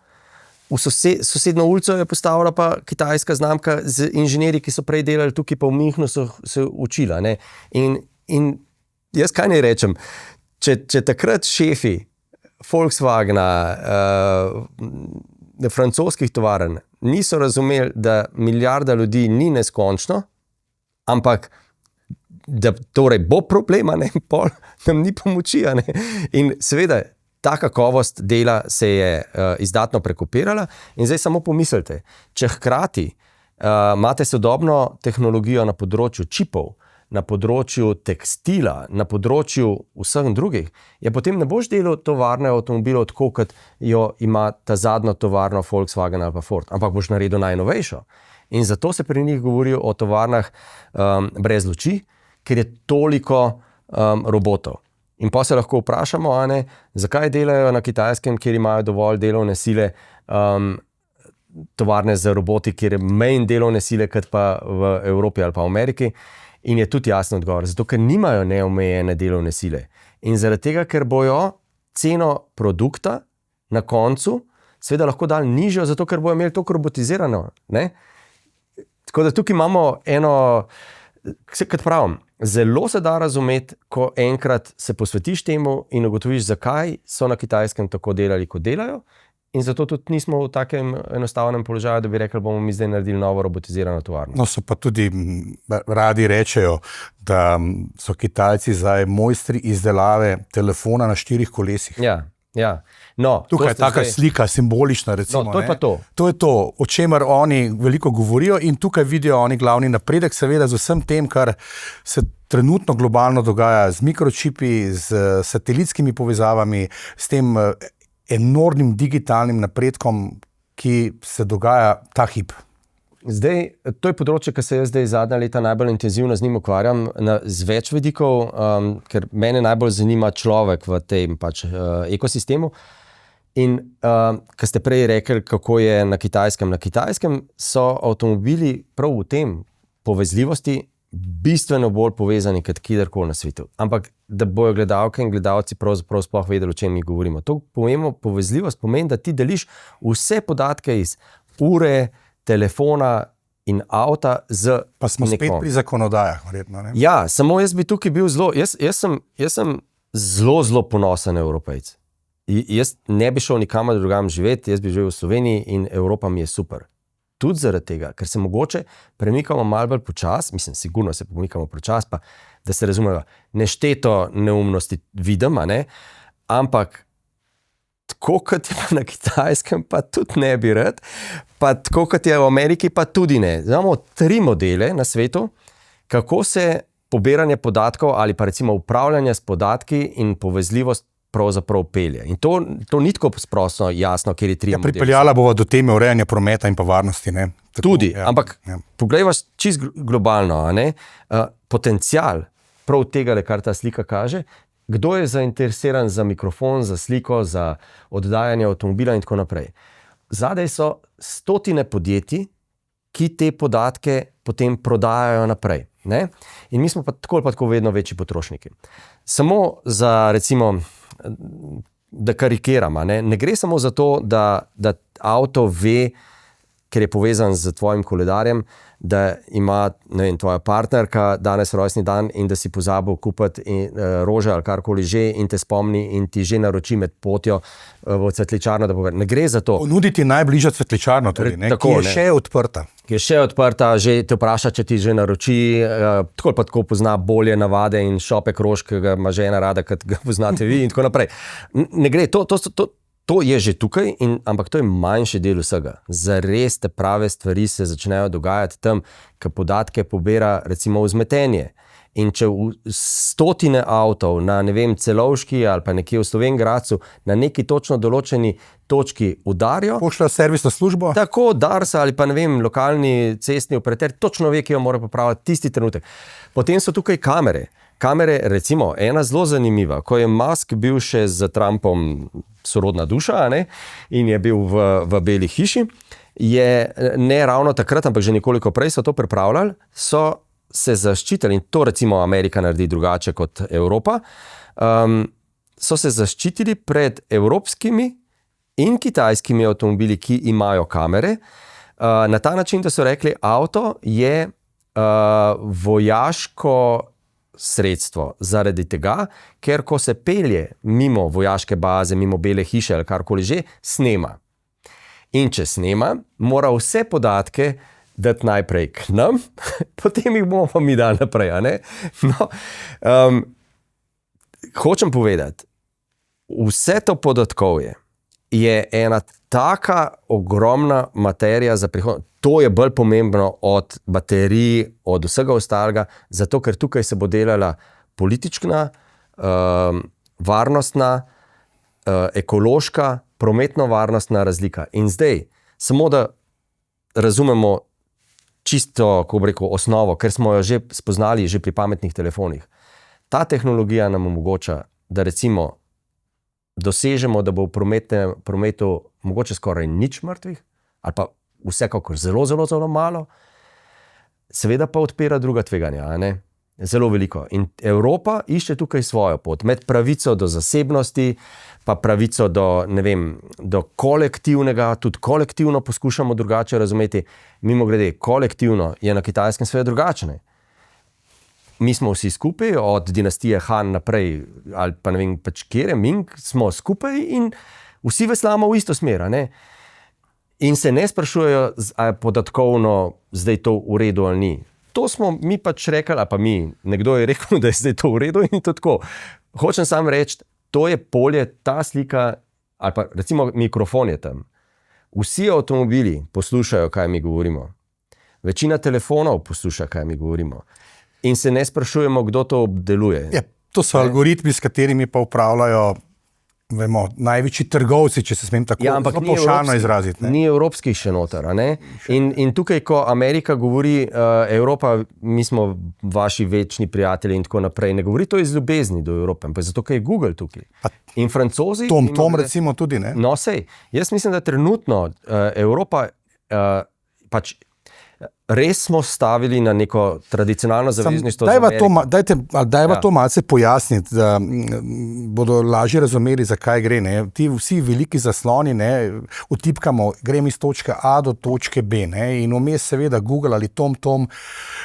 v sosedno ulico je postavila pa kitajska znamka z inženirji, ki so prej delali tukaj, pa v Münchnu so se učila. Ne? In jaz kaj ne rečem, če takrat šefi Volkswagena, francoskih tovarn niso razumeli, da milijarda ljudi ni neskončno, ampak da torej bo problema, ne, pol nam ni pomoči. Ne. In seveda, ta kakovost dela se je izdatno prekopirala in zdaj samo pomislite, če hkrati imate sodobno tehnologijo na področju čipov, na področju tekstila, na področju vseh drugih, potem ne boš delal tovarne avtomobilov tako, kot jo ima ta zadnja tovarna Volkswagen ali pa Ford, ampak boš naredil najnovejšo. In zato se pri njih govori o tovarnah brez luči, ker je toliko robotov. In pa se lahko vprašamo, zakaj delajo na kitajskem, kjer imajo dovolj delovne sile, tovarne za roboti, kjer je manj delovne sile, kot pa v Evropi ali pa v Ameriki. In je tudi jasen odgovor, zato ker nimajo neomejene delovne sile. In zaradi tega, ker bojo ceno produkta na koncu seveda lahko dali nižjo, zato ker bojo imeli toliko robotizirano. Ne? Tako da tukaj imamo eno, kot pravim, zelo se da razumeti, ko enkrat se posvetiš temu in ugotoviš, zakaj so na kitajskem tako delali, kot delajo. In zato tudi nismo v takem enostavnem položaju, da bi rekli, bomo mi zdaj naredili novo robotizirano tovarno. No, so pa tudi radi rečejo, da so Kitajci zdaj mojstri izdelave telefona na 4 kolesih. Ja. No, tukaj je taka slika, simbolična recimo. No, to je pa to. To je to, o čemer oni veliko govorijo in tukaj vidijo oni glavni napredek, seveda z vsem tem, kar se trenutno globalno dogaja z mikročipi, z satelitskimi povezavami, s tem enormnim digitalnim napredkom, ki se dogaja ta hip. Zdaj, to je področje, ki se jaz zdaj zadnja leta najbolj intenzivno z njim ukvarjam, z več vidikov, ker mene najbolj zanima človek v tem ekosistemu. In ko ste prej rekli, kako je na kitajskem. Na kitajskem so avtomobili prav v tem povezljivosti bistveno bolj povezani kot kjerkoli na svetu. Ampak da bojo gledalke in gledalci pravzaprav sploh vedeli, o čem mi govorimo. To povezljivost pomeni, da ti deliš vse podatke iz ure, telefona in avta z nekom. Pa smo spet pri zakonodajah, verjetno, ne? Ja, samo jaz bi tukaj bil zelo, jaz sem zelo ponosen Evropejc. Jaz ne bi šel nikamor drugam živeti, jaz bi živel v Sloveniji in Evropa mi je super. Tudi zaradi tega, ker se mogoče premikamo malo bolj počas, mislim, sigurno se pomikamo počas, pa da se razumemo, nešteto neumnosti vidim, ampak tako kot je pa na kitajskem, pa tudi ne bi rad, pa tako kot je v Ameriki, pa tudi ne. Imamo 3 modele na svetu, kako se pobiranje podatkov ali pa recimo upravljanje s podatki in povezljivost pravzaprav pelje. In to ni tako sprosto jasno, kjer je 3 modeli. Pripeljala bova do teme urejanja prometa in pa varnosti. Ne? Tako, tudi, ampak poglejva čisto globalno, potencial prav tega, kar ta slika kaže, kdo je zainteresiran za mikrofon, za sliko, za oddajanje avtomobila in tako naprej. Zadaj so stotine podjetij, ki te podatke potem prodajajo naprej. Ne? In mi smo pa tako vedno večji potrošniki. Samo za recimo da karikiram, ne gre samo za to, da avto ve, ker je povezan z tvojim koledarjem, da ima, ne vem, tvoja partnerka danes rojstni dan in da si pozabil kupiti rože ali karkoli že in te spomni in ti že naroči med potjo v cvetličarno, da bo. Ne gre za to. Ponuditi najbližjo cvetličarno tudi, Tako, ki je še odprta. Ki je še odprta, že te vpraša, če ti že naroči, tako pa tako pozna bolje navade in šopek rož, ki ga ima žena rada, kot ga poznate vi in tako naprej. Ne gre, to je že tukaj, ampak to je manjši del vsega. Zares te prave stvari se začnejo dogajati tam, ko podatke pobira recimo vzmetenje. In če v stotine avtov na, ne vem, Celovški ali pa nekje v Slovenj Gradcu na neki točno določeni točki udarijo. Pošljajo servisno službo. Tako Dars ali pa, ne vem, lokalni cestni operater točno ve, ki jo mora popraviti tisti trenutek. Potem so tukaj kamere. Kamere, recimo, ena zelo zanimiva, ko je Musk bil še z Trumpom sorodna duša, ne, in je bil v Beli hiši, je ne ravno takrat, ampak že nekoliko prej so to pripravljali, so se zaščitili, in to recimo Amerika naredi drugače kot Evropa, so se zaščitili pred evropskimi in kitajskimi avtomobili, ki imajo kamere, na ta način, da so rekli, avto je vojaško sredstvo zaradi tega, ker ko se pelje mimo vojaške baze, mimo Bele hiše ali karkoli že, snema. In če snema, mora vse podatke dati najprej k nam, potem jih bomo pa mi dali naprej, a ne? No, hočem povedati, vse to podatkovje je ena taka ogromna materija za prihodnost. To je bolj pomembno od baterij, od vsega ostalega, zato ker tukaj se bo delala politična, varnostna, ekološka, prometno-varnostna razlika. In zdaj, samo da razumemo čisto, ko bi rekel, osnovo, ker smo jo že spoznali že pri pametnih telefonih. Ta tehnologija nam omogoča, da recimo dosežemo, da bo v prometu mogoče skoraj nič mrtvih, ali pa vsekakor zelo, zelo, zelo malo, seveda pa odpira druga tveganja, a ne? Zelo veliko. In Evropa išče tukaj svojo pot, med pravico do zasebnosti, pa pravico do, ne vem, do kolektivnega, tudi kolektivno poskušamo drugače razumeti. Mimogrede, kolektivno je na Kitajskem sve drugačne. Mi smo vsi skupaj, od dinastije Han naprej, ali pa ne vem, pač kjer, Ming, smo skupaj in vsi veslamo v isto smer, a ne? In se ne sprašujejo, ali je podatkovno zdaj to v redu ali ni. To smo mi pač rekli, ali pa mi, nekdo je rekel, da je zdaj to v redu in to tako. Hočem samo reči, to je polje, ta slika, ali pa recimo mikrofon je tam. Vsi avtomobili poslušajo, kaj mi govorimo. Večina telefonov posluša, kaj mi govorimo. In se ne sprašujemo, kdo to obdeluje. Ja, to so algoritmi, s katerimi pa upravljajo, vemo, največji trgovci, če se smem tako pavšalno izraziti. Ni evropskih še noter, a ne? In tukaj, ko Amerika govori, Evropa, mi smo vaši večni prijatelji in tako naprej, ne govori to iz ljubezni do Evrope, ampak zato, ker je Google tukaj. In Francozi... Tom recimo tudi, ne? No, sej, jaz mislim, da trenutno Evropa pač res smo stavili na neko tradicionalno zavezništvo z Ameriko. Dajva to malce pojasniti, da bodo lažje razumeli, zakaj gre. Ne? Ti vsi veliki zasloni, ne, utipkamo, grem iz točke A do točke B. Ne? In vmes seveda Google ali Tom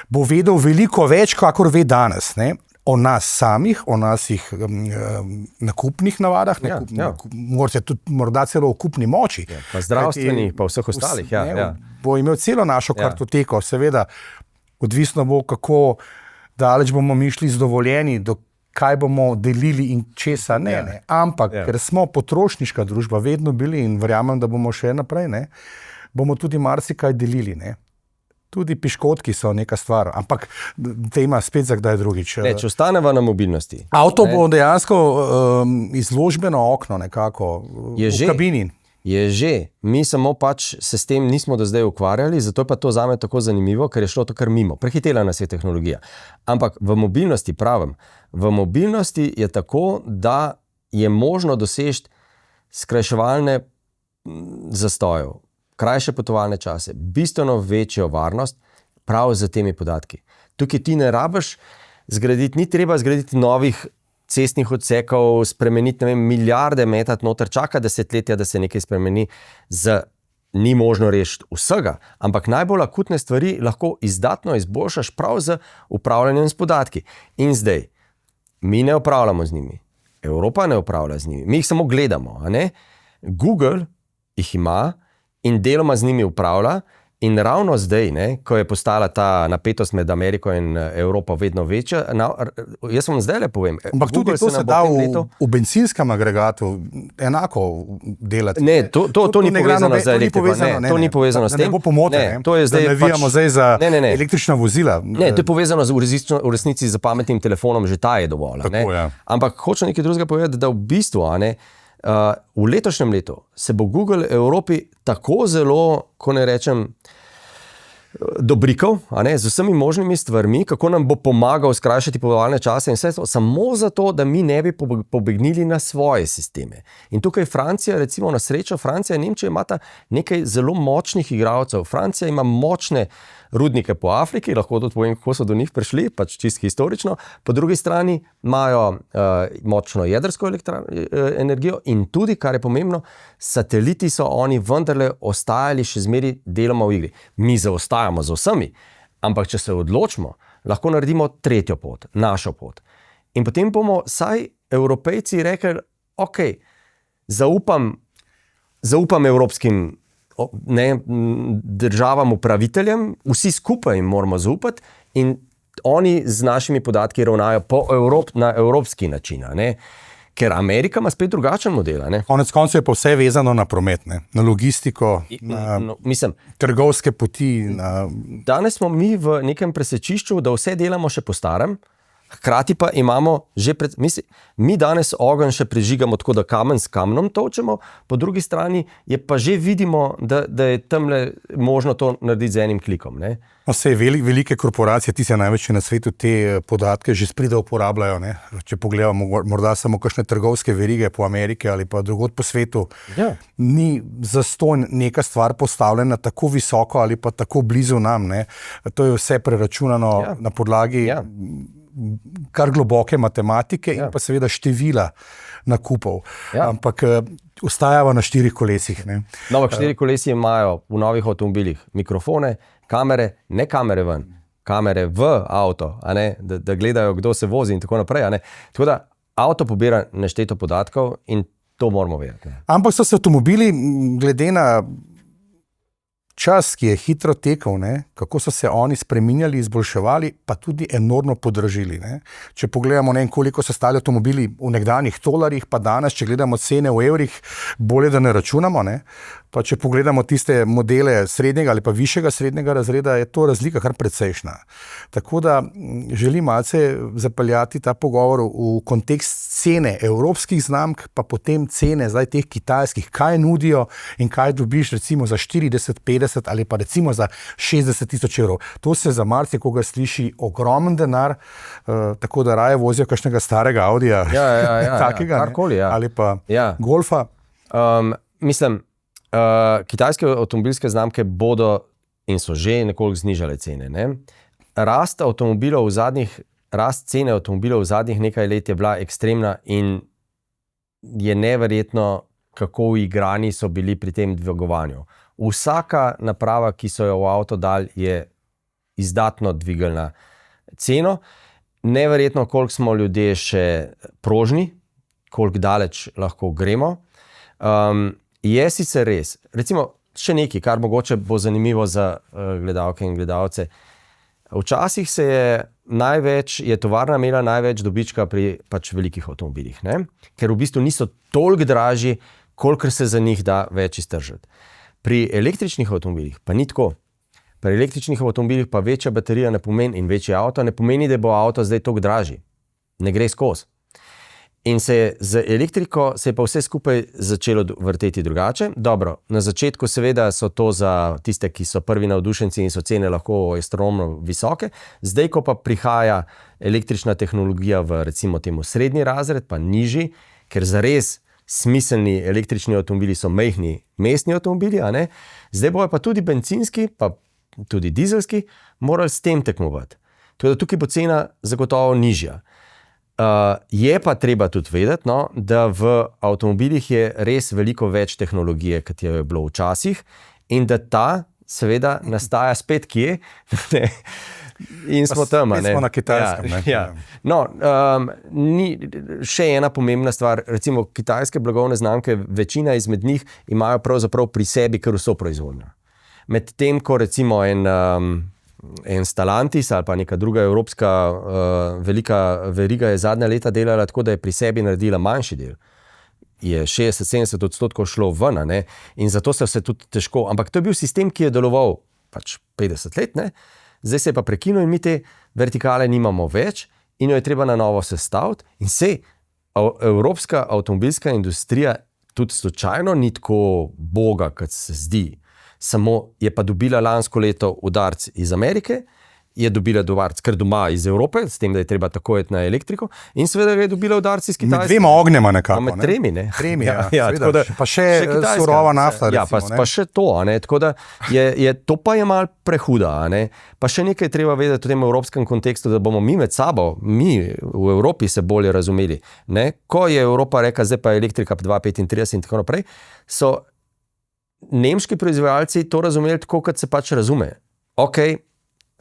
bo vedel veliko več, kakor ve danes. Ne? O nas samih, o naših nakupnih navadah, morda celo o kupni moči. Ja, pa zdravstvenih, pa vseh ostalih. Bo imel celo našo kartoteko, seveda, odvisno bo, kako daleč bomo mi šli z dovoljeni, do kaj bomo delili in česa ne. Ampak, ker smo potrošniška družba vedno bili in verjamem, da bomo še naprej, ne, bomo tudi marsikaj delili, ne. Tudi piškotki so neka stvar, ampak tema spet za kdaj drugič. Če ostaneva na mobilnosti. Avto bo dejansko izložbeno okno nekako v kabini. Je že. Mi samo pač se s tem nismo do zdaj ukvarjali, zato je pa to zame tako zanimivo, ker je šlo to kar mimo. Prehitela nas je tehnologija. Ampak v mobilnosti, pravim, v mobilnosti je tako, da je možno doseči skrajševalne zastojev, krajše potovalne čase, bistveno večjo varnost prav z temi podatki. Tukaj ti ne rabiš zgraditi, ni treba zgraditi novih cestnih odsekov spremeniti, ne vem, milijarde metati noter, čaka desetletja, da se nekaj spremeni. Ni možno rešiti vsega, ampak najbolj akutne stvari lahko izdatno izboljšaš prav z upravljanjem s podatki. In zdaj, mi ne upravljamo z njimi, Evropa ne upravlja z njimi, mi jih samo gledamo. A ne? Google jih ima in deloma z njimi upravlja. In ravno zdaj, ko je postala ta napetost med Ameriko in Evropo vedno večja, jaz vam zdaj le povem. Ampak tudi to se da v benzinskem agregatu enako delati. Ne, to ni povezano z elektriko. To ni povezano s tem. Da ne bo pomote, da ne vijamo zdaj za električna vozila. Ne, to je povezano v resnici z pametnim telefonom, že ta je dovolj. Tako, ja. Ampak hočem nekaj drugega povedati, da v bistvu, v letošnjem letu se bo Google Evropi tako zelo, ko ne rečem, dobrikal, z vsemi možnimi stvarmi, kako nam bo pomagal skrajšati poveljne čase in vse to, samo zato, da mi ne bi pobegnili na svoje sisteme. In tukaj Francija, recimo na srečo, Francija in Nemčija imata nekaj zelo močnih igralcev. Francija ima močne rudnike po Afriki, lahko tudi povem, kako so do njih prišli, pač čisto historično. Po drugi strani imajo močno jedrsko energijo in tudi, kar je pomembno, sateliti so oni vendarle ostajali še zmeri deloma v igri. Mi zaostajamo za vsemi, ampak če se odločimo, lahko naredimo tretjo pot, našo pot. In potem bomo vsaj Evropejci rekli, ok, zaupam evropskim državam, upraviteljem, vsi skupaj jim moramo zaupati in oni z našimi podatki ravnajo na evropski način. Ker Amerika ima spet drugačen model. Konec koncev je pa vse vezano na promet, na logistiko, na trgovske poti. Danes smo mi v nekem presečišču, da vse delamo še po starem, hkrati pa imamo že mi danes ogenj še prižigamo tako, da kamen s kamnom točemo, po drugi strani je pa že vidimo, da je tamle možno to narediti z enim klikom. Vse velike korporacije, tiste največje na svetu, te podatke že sprida uporabljajo. Če pogledamo morda samo kakšne trgovske verige po Ameriki ali pa drugod po svetu, ni zastonj neka stvar postavljena tako visoko ali pa tako blizu nam. To je vse preračunano na podlagi kar globoke matematike in pa seveda števila nakupov. Ampak ostajava na 4 kolesih. Ampak 4 kolesi imajo v novih avtomobilih mikrofone, kamere, ne kamere ven, kamere v avto, da gledajo, kdo se vozi in tako naprej. Tako da avto pobira nešteto podatkov in to moramo vedeti. Ampak so se avtomobili glede na čas, ki je hitro tekel, kako so se oni spreminjali, izboljševali, pa tudi enormno podražili. Če pogledamo, koliko so stali avtomobili v nekdanjih tolarjih, pa danes, če gledamo cene v evrih, bolje, da ne računamo. Pa če pogledamo tiste modele srednjega ali pa višjega srednjega razreda, je to razlika kar precejšna. Tako da želim malce zapeljati ta pogovor v kontekst cene evropskih znamk, pa potem cene zdaj teh kitajskih, kaj nudijo in kaj dobiš recimo za 40, 50 ali pa recimo za 60 tisoč evrov. To se za marsikoga sliši ogromen denar, tako da raje vozijo kakšnega starega Audija, takega, ali pa Golfa. Kitajske avtomobilske znamke bodo in so že nekoliko znižale cene. Rast cene avtomobilov v zadnjih nekaj let je bila ekstremna in je neverjetno, kako uigrani so bili pri tem dvigovanju. Vsaka naprava, ki so jo v avto dali, je izdatno dvignila ceno. Neverjetno, koliko smo ljudje še prožni, koliko daleč lahko gremo. Je sicer res, recimo še nekaj, kar mogoče bo zanimivo za gledalke in gledalce. Včasih je tovarna imela največ dobička pri velikih avtomobilih, ker v bistvu niso toliko dražji, kolikor se za njih da več iztržiti. Pri električnih avtomobilih pa ni tako. Pri električnih avtomobilih pa večja baterija ne pomeni in večji avto ne pomeni, da bo avto zdaj toliko dražji. Ne gre skozi. In z elektriko se je pa vse skupaj začelo vrteti drugače. Dobro, na začetku seveda so to za tiste, ki so prvi navdušenci in so cene lahko astronomno visoke. Zdaj, ko pa prihaja električna tehnologija v recimo temu srednji razred, pa nižji, ker zares smiselni električni avtomobili so majhni mestni avtomobili, zdaj bojo pa tudi bencinski, pa tudi dizelski, morali s tem tekmovati. Tukaj bo cena zagotovo nižja. Je pa treba tudi vedeti, no, da v avtomobilih je res veliko več tehnologije, kot je bilo včasih, in da ta seveda nastaja spet kje. In smo tam. Smo na Kitajskem. No, še ena pomembna stvar, recimo kitajske blagovne znamke, večina izmed njih imajo pravzaprav pri sebi kar vso proizvodnjo. Medtem, ko recimo en Stellantis ali pa neka druga evropska velika veriga je zadnja leta delala tako, da je pri sebi naredila manjši del. Je 60-70% šlo ven, ne? In zato se vse tudi težko. Ampak to je bil sistem, ki je deloval pač 50 let, ne? Zdaj se je pa prekinil in mi te vertikale nimamo več in jo je treba na novo sestaviti. In evropska avtomobilska industrija tudi slučajno ni tako boga, kot se zdi. Samo je pa dobila lansko leto udarc iz Amerike, je dobila udarc kar doma iz Evrope, s tem, da je treba tako iti na elektriko, in seveda je dobila udarc iz Kitajske. Med dvema ognjema nekako. Med tremi, ne? Tremi, da, pa še surova nafta. Ja, recimo, pa še to, ne? Tako da to pa je malo prehuda. Ne? Pa še nekaj treba vedeti v tem evropskem kontekstu, da bomo mi med sabo, mi v Evropi se bolje razumeli. Ne? Ko je Evropa rekla, zdaj pa elektrika 2,35 in tako naprej, so nemški proizvajalci to razumeli tako, kot se pač razume. Ok,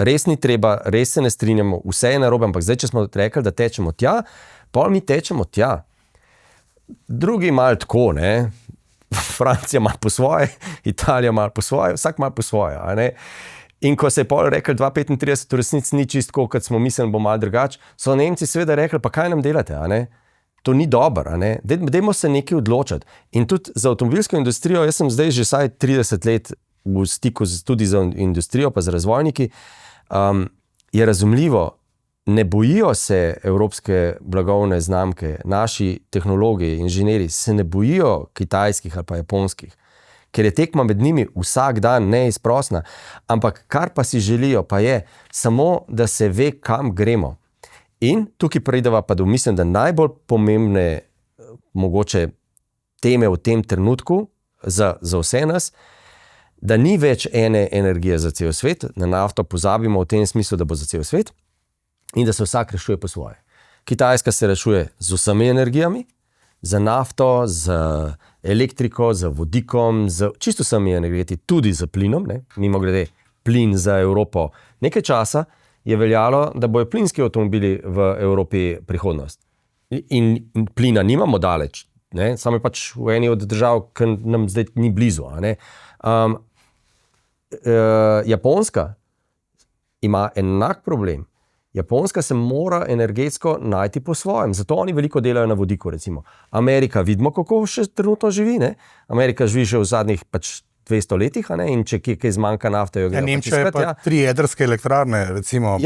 res ni treba, res se ne strinjamo, vse je narobe, ampak zdaj, če smo rekli, da tečemo tja, pol mi tečemo tja. Drugi malo tako, ne? Francija malo po svoje, Italija malo po svoje, vsak malo po svoje, a ne? In ko se je pol rekli 2,35, v resnici ni čisto, kot smo mislili, bo malo drugače, so Nemci seveda rekli, pa kaj nam delate, a ne? To ni dobro, ne? Dajmo se nekaj odločiti. In tudi za avtomobilsko industrijo, jaz sem zdaj že vsaj 30 let v stiku tudi za industrijo, pa z razvojniki, je razumljivo, ne bojijo se evropske blagovne znamke, naši tehnologi, inženirji, se ne bojijo kitajskih ali pa japonskih, ker je tekma med njimi vsak dan neizprosna, ampak kar pa si želijo, pa je samo, da se ve, kam gremo. In tukaj prideva pa do, mislim, da najbolj pomembne mogoče teme v tem trenutku za vse nas, da ni več ene energije za cel svet, na nafto pozabimo v tem smislu, da bo za cel svet in da se vsak rešuje po svoje. Kitajska se rešuje z vsemi energijami, za nafto, z elektriko, z vodikom, z čisto vsemi energeti, tudi z plinom, ne? Mimogrede, plin za Evropo nekaj časa je veljalo, da bojo plinski avtomobili v Evropi prihodnost. In plina nimamo daleč, ne? Samo je pač v eni od držav, ki nam zdaj ni blizu. A ne? Japonska ima enak problem. Japonska se mora energetsko najti po svojem, zato oni veliko delajo na vodiku, recimo. Amerika, vidimo, kako še trenutno živi, ne? Amerika živi že v zadnjih pač 200 letih, a ne? In če kaj zmanjka nafte, jo gre Nemčija je pa 3 jedrske elektrarne, recimo,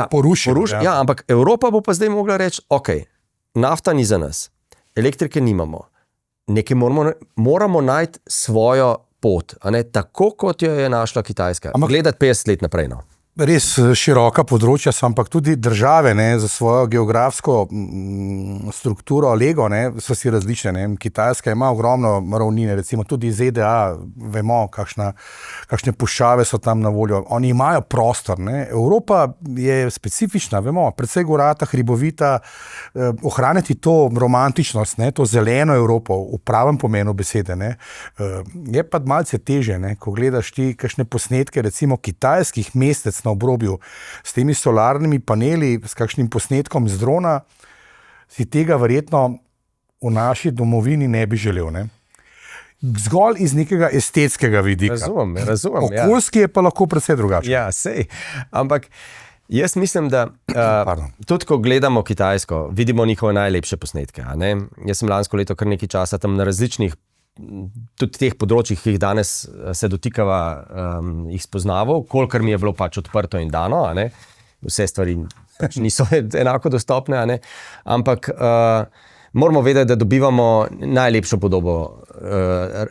porušila. Ja, ampak Evropa bo pa zdaj mogla reči, ok, nafta ni za nas, elektrike nimamo, nekaj moramo najti svojo pot, a ne? Tako kot jo je našla Kitajska. Gledati 50 let naprej, no. Res široka področja so, ampak tudi države, ne, za svojo geografsko strukturo, lego, ne, so si različne. Ne. Kitajska ima ogromno ravnine, recimo tudi ZDA, vemo, kakšne puščave so tam na voljo. Oni imajo prostor. Ne. Evropa je specifična, vemo, predvsej gorata, hribovita, ohraniti to romantičnost, ne, to zeleno Evropo, v pravem pomenu besede, ne, je pa malce teže, ne, ko gledaš ti kakšne posnetke, recimo kitajskih mestec na obrobju, s temi solarnimi paneli, s kakšnim posnetkom z drona, si tega verjetno v naši domovini ne bi želel. Ne? Zgolj iz nekega estetskega vidika. Razumem. Okoljski je pa lahko precej drugačen. Ja, sej. Ampak jaz mislim, da tudi ko gledamo Kitajsko, vidimo njihove najlepše posnetke. A ne? Jaz sem lansko leto kar nekaj časa tam na različnih tudi teh področjih, ki jih danes se dotikava, jih spoznaval, kolikor mi je bilo pač odprto in dano, a ne? Vse stvari pač niso enako dostopne, a ne? Ampak moramo vedeti, da dobivamo najlepšo podobo,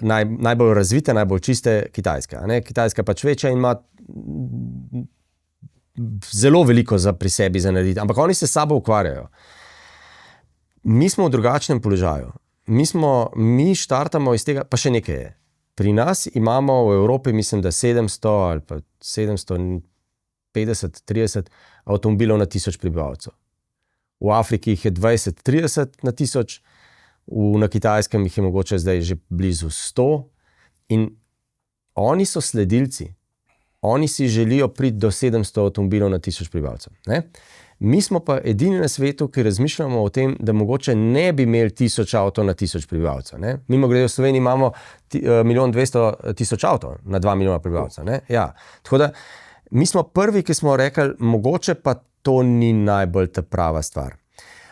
najbolj razvite, najbolj čiste Kitajske. A ne? Kitajska pač večja in ima zelo veliko pri sebi za narediti, ampak oni se s sabo ukvarjajo. Mi smo v drugačnem položaju. Mi štartamo iz tega, pa še nekaj je. Pri nas imamo v Evropi, mislim, da 700 ali pa 750, 30 avtomobilov na 1000 prebivalcev. v Afriki jih je 20-30 na tisoč, na Kitajskem jih je mogoče zdaj že blizu 100 in oni so sledilci. Oni si želijo priti do 700 avtomobilov na 1000 prebivalcev. Ne? Mi smo pa edini na svetu, ki razmišljamo o tem, da mogoče ne bi imeli 1000 avtov na 1000 prebivalcev. Mimo grede v Sloveniji imamo 1.200.000 avtov na 2 milijona prebivalcev. Ja. Tako da mi smo prvi, ki smo rekli, mogoče pa to ni najbolj ta prava stvar.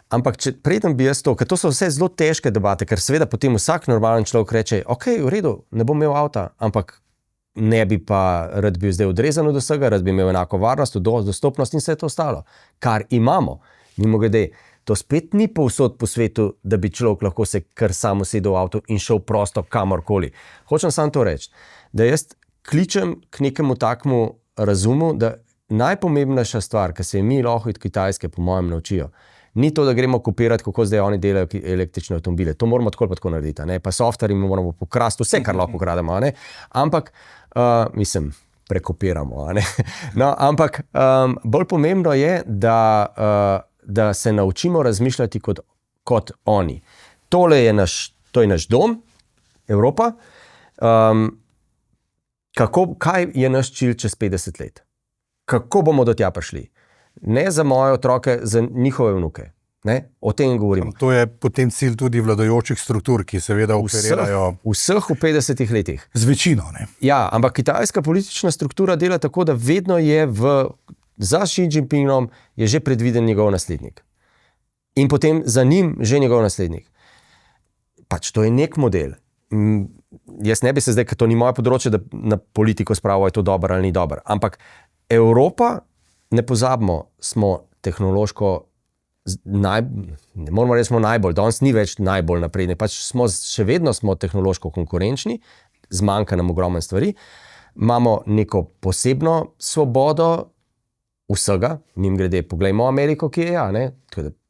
Ampak preden bi jaz to, ker to so vse zelo težke debate, ker seveda potem vsak normalen človek reče, ok, v redu, ne bom imel avta, ampak ne bi pa rad bil zdaj odrezan od vsega, rad bi imel enako varnost, dostopnost in vse to ostalo, kar imamo. Mimogrede, to spet ni povsod po svetu, da bi človek lahko se kar samo sedel v avto in šel prosto kamorkoli. Hočem samo to reči, da jaz kličem k nekemu takmu razumu, da najpomembnejša stvar, ki se je mi lahko od Kitajske po mojem naučijo, ni to, da gremo kopirati, kako zdaj oni delajo električne avtomobile. To moramo tako pa tako narediti. Pa software moramo pokrasti vse, kar lahko ukrademo. Ampak, prekopiramo. No, ampak bolj pomembno je, da se naučimo razmišljati kot oni. To je naš dom, Evropa. Kaj je naš cilj čez 50 let? Kako bomo do tja prišli? Ne za moje otroke, za njihove vnuke. O tem govorim. To je potem cilj tudi vladajočih struktur, ki seveda operirajo. Vseh v 50 letih. Z večino. Ja, ampak kitajska politična struktura dela tako, da vedno je za Xi Jinpingom je že predviden njegov naslednik. In potem za njim že njegov naslednik. Pač to je nek model. Jaz ne bi se zdaj, ker to ni moje področje, da na politiko spravo je to dobro ali ni dobro. Ampak Evropa, ne pozabimo, smo tehnološko ne moramo reči, smo najbolj, danes ni več najbolj napredni, pač še vedno smo tehnološko konkurenčni, zmanjka nam ogromno stvari, imamo neko posebno svobodo vsega, mimogrede, poglejmo Ameriko, ki je,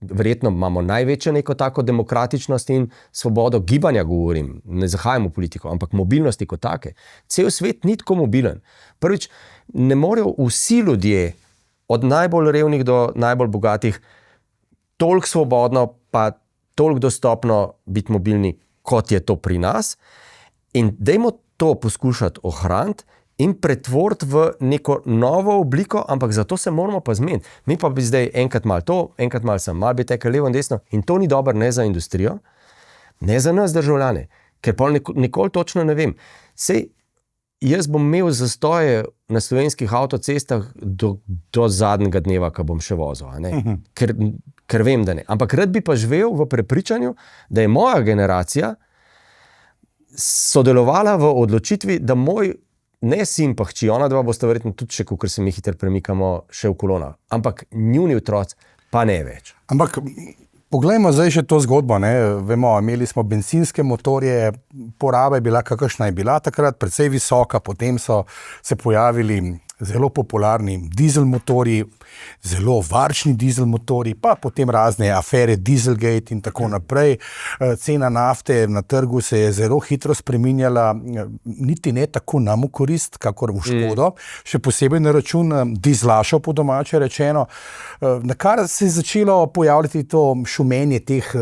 verjetno imamo največjo neko tako demokratičnost in svobodo gibanja, govorim, ne zahajam v politiko, ampak mobilnosti kot take. Cel svet ni tako mobilen. Prvič, ne morejo vsi ljudje, od najbolj revnih do najbolj bogatih, toliko svobodno pa toliko dostopno biti mobilni, kot je to pri nas. In dajmo to poskušati ohraniti in pretvoriti v neko novo obliko, ampak zato se moramo pa zmeniti. Mi pa bi zdaj enkrat malo to, enkrat malo sem, malo bi tekel levo in desno in to ni dobro ne za industrijo, ne za nas državljane, ker pa nikoli točno ne vem. Sej, jaz bom imel zastoje na slovenskih avtocestah do zadnjega dneva, ko bom še vozil, ker vem, da ne. Ampak rad bi pa živel v prepričanju, da je moja generacija sodelovala v odločitvi, da moj ne sin pa hči, ona dva bosta verjetno tudi še, ker se mi hitro premikamo, še v kolonah, ampak njuni otroci pa ne več. Ampak poglejmo zdaj še to zgodbo. Vemo, imeli smo bencinske motorje, poraba je bila, kakršna je bila takrat, precej visoka, potem so se pojavili zelo popularni dizel motorji, zelo varčni dizel motorji, pa potem razne afere Dieselgate in tako naprej. Cena nafte na trgu se je zelo hitro spreminjala, niti ne tako nam v korist, kakor v škodo, še posebej na račun dizlašov po domače rečeno, na kar se je začelo pojavljati to šumenje teh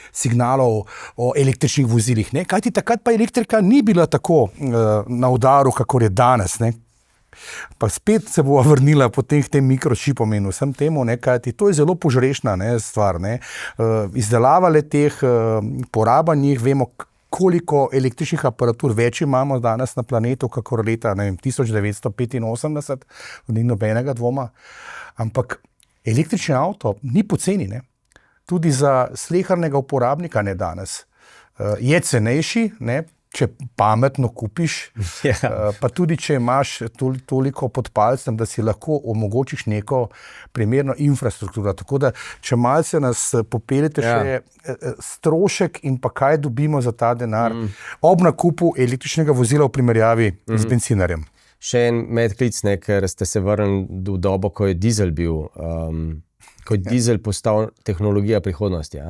signalov o električnih vozilih. Kajti takrat pa elektrika ni bila tako na udaru, kakor je danes. Pa spet se bo vrnila potem k tem mikročipom in vsem temu, kajti to je zelo požrešna stvar. Izdelava le-teh, poraba njih, vemo, koliko električnih aparatur več imamo danes na planetu, kakor leta 1985, ni nobenega dvoma. Ampak električni avto ni poceni, tudi za slehernega uporabnika ne danes. Je cenejši, če pametno kupiš, pa tudi, če imaš toliko pod palcem, da si lahko omogočiš neko primerno infrastrukturo. Tako da, če malce nas popeljete še strošek in pa kaj dobimo za ta denar ob nakupu električnega vozila v primerjavi z bencinarjem. Še en medklic, ker ste se vrnili v dobo, ko je dizel bil, ko je dizel postal tehnologija prihodnosti,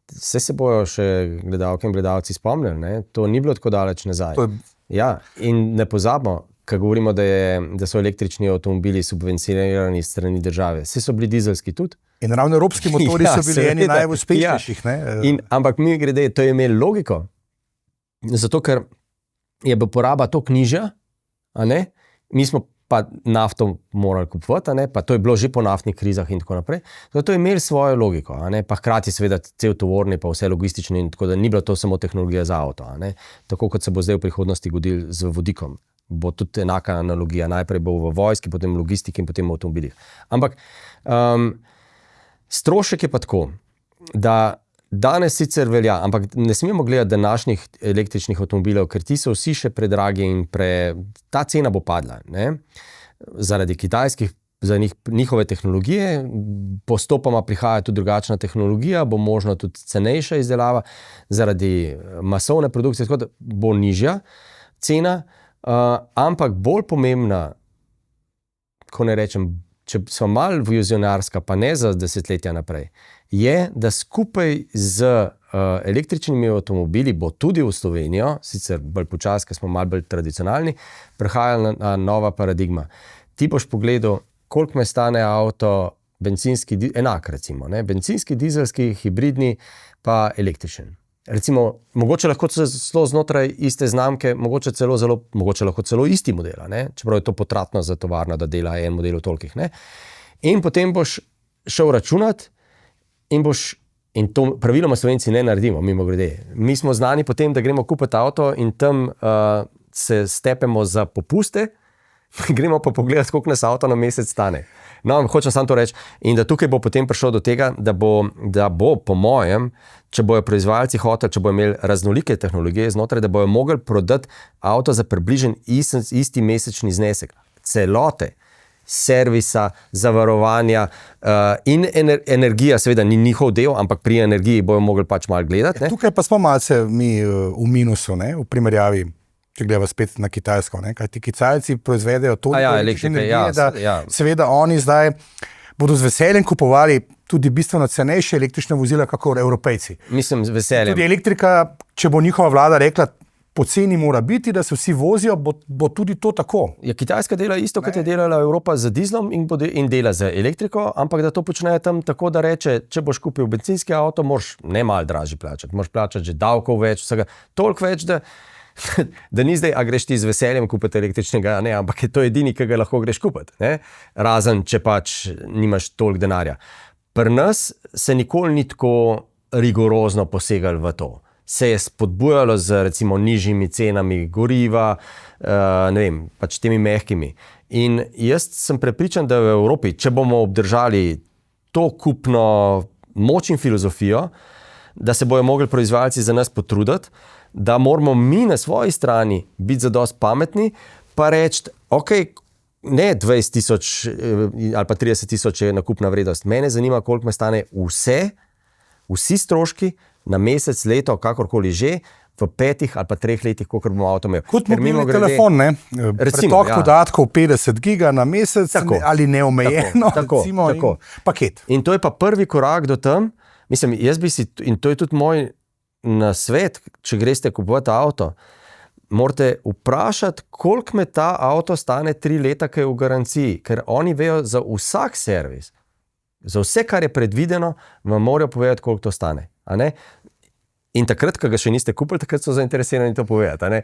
Vse se bojo še gledalke in gledalci spomnili, to ni bilo tako daleč nazaj. Ja, in ne pozabimo, ko govorimo, da so električni avtomobili subvencionirani strani države. Vsi so bili dizelski tudi. In ravno evropski motorji so bili eni najuspešnejših. Ampak mi grede, to je imelo logiko. Zato, ker je bila poraba toliko nižja, mi smo pa nafto morali kupovati, pa to je bilo že po naftnih krizah in tako naprej. Zato je imelo svojo logiko, pa hkrati seveda cel tovorni, pa vse logistični, in tako da ni bila to samo tehnologija za avto. Tako kot se bo zdaj v prihodnosti godil z vodikom. Bo tudi enaka analogija. Najprej bo v vojski, potem logistiki in potem v avtomobilih. Ampak strošek je pa tako, da danes sicer velja, ampak ne smemo gledati današnjih električnih avtomobilov, ker ti so vsi še predragi in ta cena bo padla. Zaradi kitajskih, za njihove tehnologije, postopoma prihaja tudi drugačna tehnologija, bo možno tudi cenejša izdelava, zaradi masovne produkcije, tako da bo nižja cena, ampak bolj pomembna, ko ne rečem, če smo malo vizionarska, pa ne za desetletja naprej, je, da skupaj z električnimi avtomobili bo tudi v Slovenijo, sicer bolj počasi, ker smo malo bolj tradicionalni, prihajala nova paradigma. Ti boš pogledal, koliko me stane avto bencinski, enak recimo, bencinski, dizelski, hibridni pa električen. Recimo, mogoče lahko celo znotraj iste znamke, mogoče lahko celo isti model, čeprav je to potratno za tovarno, da dela en model v tolikih. In potem boš šel računati in to praviloma Slovenci ne naredimo, mimogrede. Mi smo znani potem, da gremo kupiti avto in tam se stepemo za popuste, gremo pa pogledati, koliko nas avto na mesec stane. No, hočem samo to reči. In da tukaj bo potem prišlo do tega, da bo po mojem, če bojo proizvajalci hoteli, če bojo imeli raznolike tehnologije znotraj, da bojo mogli prodati avto za približen isti mesečni znesek. Celote, servisa, zavarovanja in energija, seveda ni njihov del, ampak pri energiji bojo mogli pač malo gledati. Tukaj pa smo malce mi v minusu, v primerjavi, če gledamo spet na Kitajsko. Kaj ti Kitajci proizvedejo toliko električne energije, da seveda oni zdaj bodo z veseljem kupovali tudi bistveno cenejše električne vozila, kakor Evropejci. Mislim, z veseljem. Tudi elektrika, če bo njihova vlada rekla, poceni mora biti, da se vsi vozijo, bo tudi to tako. Ja, Kitajska dela isto, kot je delala Evropa z dizlom in dela z elektriko, ampak da to počnejo tam tako, da reče, če boš kupil bencinski avto, moraš ne malo dražji plačati, moraš plačati že davkov več, vsega, toliko več, da ni zdaj, a greš ti z veseljem kupiti električnega, ampak je to edini, ki ga lahko greš kupiti. Razen, če pač nimaš toliko denarja. Pri nas se nikoli ni tako rigorozno posegali v to. Se je spodbujalo z recimo nižjimi cenami goriva, pač temi mehkimi. In jaz sem prepričan, da v Evropi, če bomo obdržali to kupno moč in filozofijo, da se bojo mogli proizvajalci za nas potruditi, da moramo mi na svoji strani biti zadosti pametni, pa reči, ok, ne 20.000 ali pa 30.000 je nakupna vrednost. Mene zanima, koliko me stane vsi stroški na mesec, leto, kakorkoli že, v 5 ali pa 3 letih, koliko bomo avto imeli. Kot mobilni telefon, pretok podatkov 50 giga na mesec ali neomejeno, recimo, paket. In to je pa prvi korak do tam. Mislim, in to je tudi moj nasvet, če greste kupovati avto, morate vprašati, koliko me ta avto stane 3 leta, ki je v garanciji, ker oni vejo za vsak servis, za vse, kar je predvideno, vam morajo povedati, koliko to stane. In takrat, ko ga še niste kupili, takrat so zainteresirani to povedati.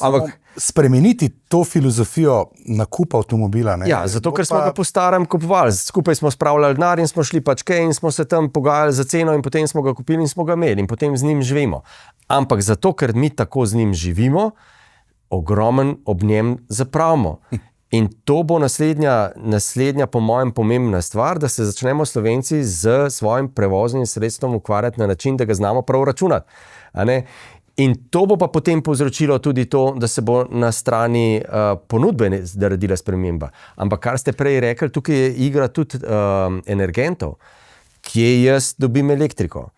Ampak spremeniti to filozofijo nakupa avtomobila. Ja, zato ker smo ga po starem kupovali. Skupaj smo spravljali denar in smo šli pač kaj in smo se tam pogajali za ceno in potem smo ga kupili in smo ga imeli in potem z njim živimo. Ampak zato, ker mi tako z njim živimo, ogromen ob njem zapravimo. In to bo naslednja po mojem pomembna stvar, da se začnemo Slovenci z svojim prevoznim sredstvom ukvarjati na način, da ga znamo prav računati. In to bo pa potem povzročilo tudi to, da se bo na strani ponudbe naredila sprememba. Ampak kar ste prej rekli, tukaj je igra tudi energentov. Kje jaz dobim elektriko?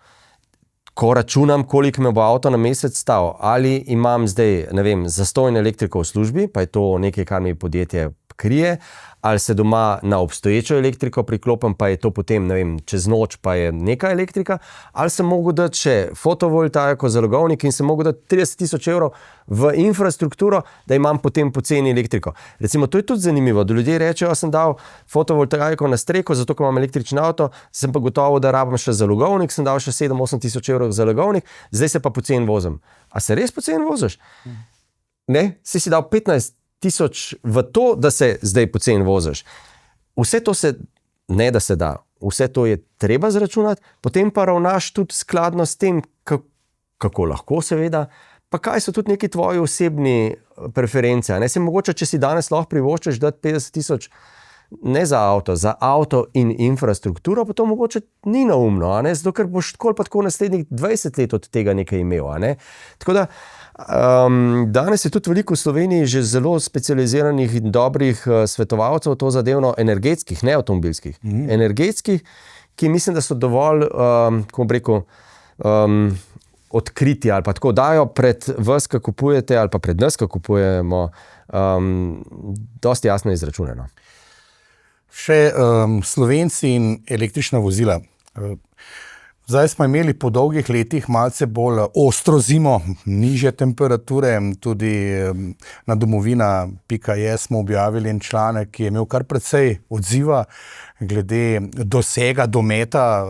Ko računam, koliko me bo avto na mesec stal, ali imam zdaj, zastojno elektriko v službi, pa je to nekaj, kar mi podjetje krije, ali se doma na obstoječo elektriko priklopim, pa je to potem, ne vem, čez noč pa je neka elektrika, ali sem mogel dati še fotovoltaiko, zalogovnik in sem mogel dati 30 000 evrov v infrastrukturo, da imam potem poceni elektriko. Recimo, to je tudi zanimivo, da ljudje rečejo, sem dal fotovoltaiko na streho, zato ker imam električni avto, sem pa gotovo, da rabim še zalogovnik, sem dal še 7-8 000 evrov za zalogovnik, zdaj se pa poceni vozim. A se res poceni voziš? Ne? Si dal 15 000 v to, da se zdaj poceni voziš. Vse to se, ne da se da, vse to je treba zračunati, potem pa ravnaš tudi skladno s tem, kako lahko seveda, pa kaj so tudi neki tvoji osebni preference. Ne? Se mogoče, če si danes lahko privoščiš dati 50 000 ne za avto in infrastrukturo, pa to mogoče ni naumno, zato ker boš tako pa tako naslednjih 20 let od tega nekaj imel. Ne? Tako da danes je tudi veliko v Sloveniji že zelo specializiranih in dobrih svetovalcev to zadevno, energetskih, ne avtomobilskih, energetskih, ki mislim, da so dovolj, kako bi rekel, odkriti ali pa tako dajo pred vas, ko kupujete ali pa pred nas, ko kupujemo, dosti jasno izračunano. Še Slovenci in električna vozila. Zdaj smo imeli po dolgih letih malce bolj ostro zimo, nižje temperature, tudi na domovina.je smo objavili en članek, ki je imel kar precej odziva glede dosega, dometa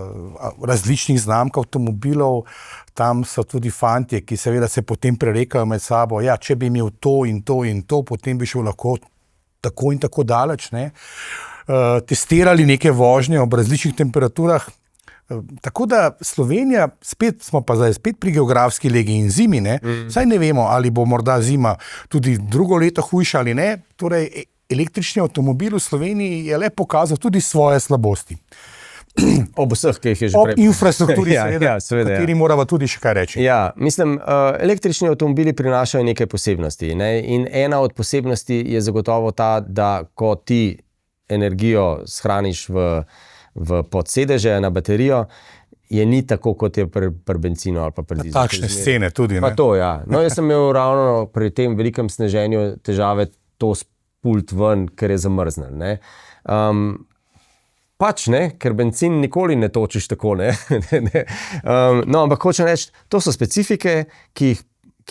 različnih znamk avtomobilov. Tam so tudi fantje, ki seveda se potem prerekajo med sabo, ja, če bi imel to in to in to, potem bi šel lahko tako in tako daleč, ne. Testirali neke vožnje ob različnih temperaturah. Tako da Slovenija, smo pa zdaj spet pri geografski legi in zimi, ne? Saj ne vemo, ali bo morda zima tudi drugo leto hujša ali ne. Torej, električni avtomobil v Sloveniji je le pokazal tudi svoje slabosti. Ob vseh, ki jih je že prej. Ob infrastrukturi, seveda, kateri moramo tudi še kaj reči. Ja, mislim, električni avtomobili prinašajo nekaj posebnosti, ne? In ena od posebnosti je zagotovo ta, da ko ti energijo shraniš v podsedeže na baterijo, je ni tako, kot je pri benzinu ali pa pri dizelu. Takšne scene tudi, ne? Pa to, ja. No, jaz sem imel ravno pri tem velikem sneženju težave to spult ven, ker je zamrznil, ne. Pač, ne, ker benzin nikoli ne točiš tako, ne. No, ampak hočem reči, to so specifike, ki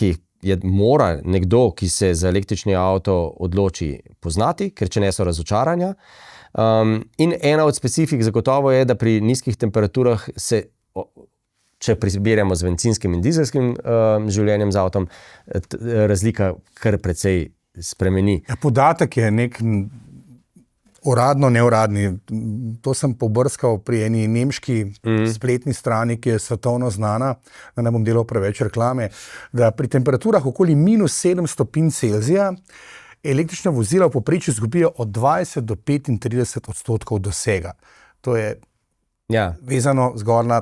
jih mora nekdo, ki se za električni avto odloči, poznati, ker če ne so razočaranja. In ena od specifik zagotovo je, da pri nizkih temperaturah se, če primerjamo z bencinskim in dizelskim življenjem z avtom, razlika kar precej spremeni. Ja, podatek je nek uradno, neuradni. To sem pobrskal pri eni nemški spletni strani, ki je svetovno znana, da ne bom delal preveč reklame, da pri temperaturah okoli -7 stopinj Celzija električna vozila v povprečju izgubijo od 20 do 35% dosega. To je vezano zgolj na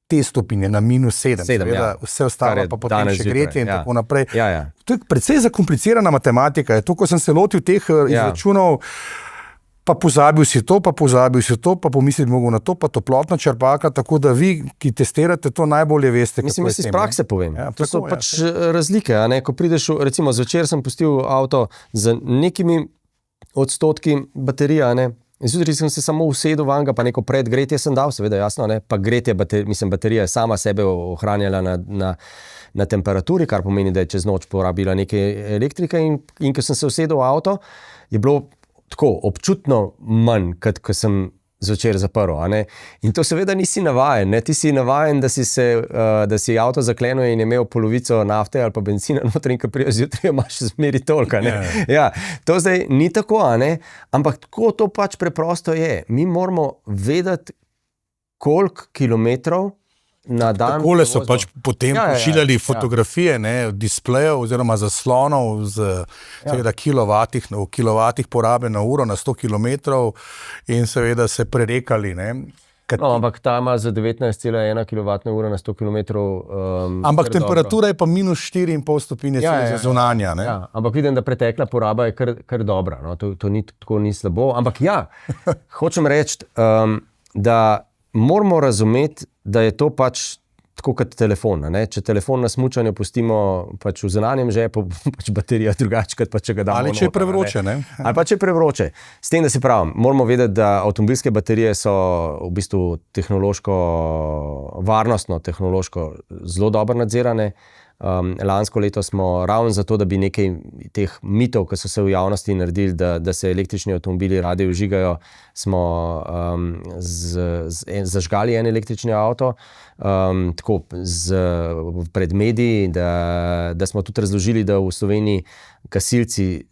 te stopinje, na -7. Seveda, vse ostalo pa potem še gretje in tako naprej. To je precej zakomplicirana matematika. To, ko sem se lotil teh izračunov, pa pozabil si to, pa pomisliti mogo na to, pa toplotna črpalka, tako da vi, ki testirate to, najbolje veste, kako je s tem. Mislim, iz prakse povem. To so pač razlike, a ne, ko prideš, recimo zvečer sem pustil avto z nekimi odstotki baterija, ne, in zjutraj sem se samo usedel vanga, pa neko predgretje sem dal, seveda jasno, ne, pa gretje, baterija je sama sebe ohranjala na temperaturi, kar pomeni, da je čez noč porabila nekaj elektrike in ko sem se usedel v avto, je bilo tako občutno manj, kot ko sem zvečer zaprl. In to seveda nisi navajen. Ne? Ti si navajen, da si avto zaklenil in je imel polovico nafte ali pa benzina noter in ko priješ zjutraj, imaš zmeri toliko. Ja, to zdaj ni tako, ampak tako to pač preprosto je. Mi moramo vedeti, koliko kilometrov na dan. Takole so pač potem pošiljali fotografije, displejev oziroma zaslonov z kilovatih porabe na uro na 100 kilometrov in seveda se prerekali. No, ampak ta ima za 19,1 kWh na 100 kilometrov. Ampak temperatura je pa -4,5 stopinje Celzija zunanja. Ja, ampak vidim, da pretekla poraba je kar dobra. No? To ni tako ni slabo. Ampak hočem reči, da moramo razumeti, da je to pač tako kot telefon. Ne? Če telefon na smučanju pustimo pač v zunanjem žepu, pač baterija drugače, kot pa če ga damo ali če je noter, prevroče. Ali pa če je prevroče. S tem, da se pravi, moramo vedeti, da avtomobilske baterije so v bistvu varnostno, tehnološko zelo dobro nadzirane. Lansko leto smo ravno zato, da bi nekaj teh mitov, ki so se v javnosti naredili, da se električni avtomobili radi vžigajo, smo zažgali en električni avto, tako pred mediji, da smo tudi razložili, da v Sloveniji gasilci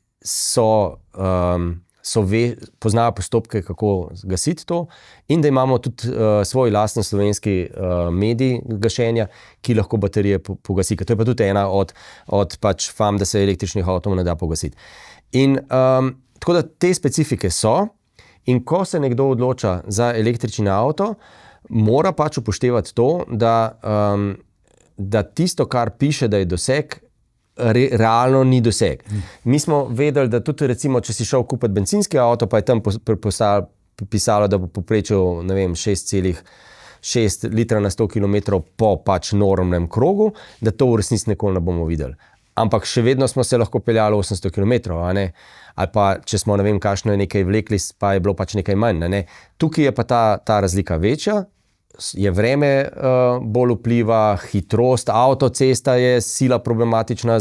poznajo postopke, kako gasiti to, in da imamo tudi svoj lasten slovenski medij gašenja, ki lahko baterije pogasi. To je pa tudi ena od pač fam, da se električnih avtomov ne da pogasiti. In tako da te specifike so, in ko se nekdo odloča za električni avto, mora pač upoštevati to, da tisto, kar piše, da je doseg, realno ni doseg. Mi smo vedeli, da tudi recimo, če si šel kupiti bencinski avto, pa je tam pisalo, da bo poprečil 6,6 litra na 100 km po pač normnem krogu, da to v resnici nikoli ne bomo videli. Ampak še vedno smo se lahko peljali 800 km, a ne? Ali pa, če smo ne vem, kakšno je nekaj vlekli, pa je bilo pač nekaj manj. Ne? Tukaj je pa ta razlika večja. Je vreme bolj vpliva, hitrost, avtocesta je sila problematična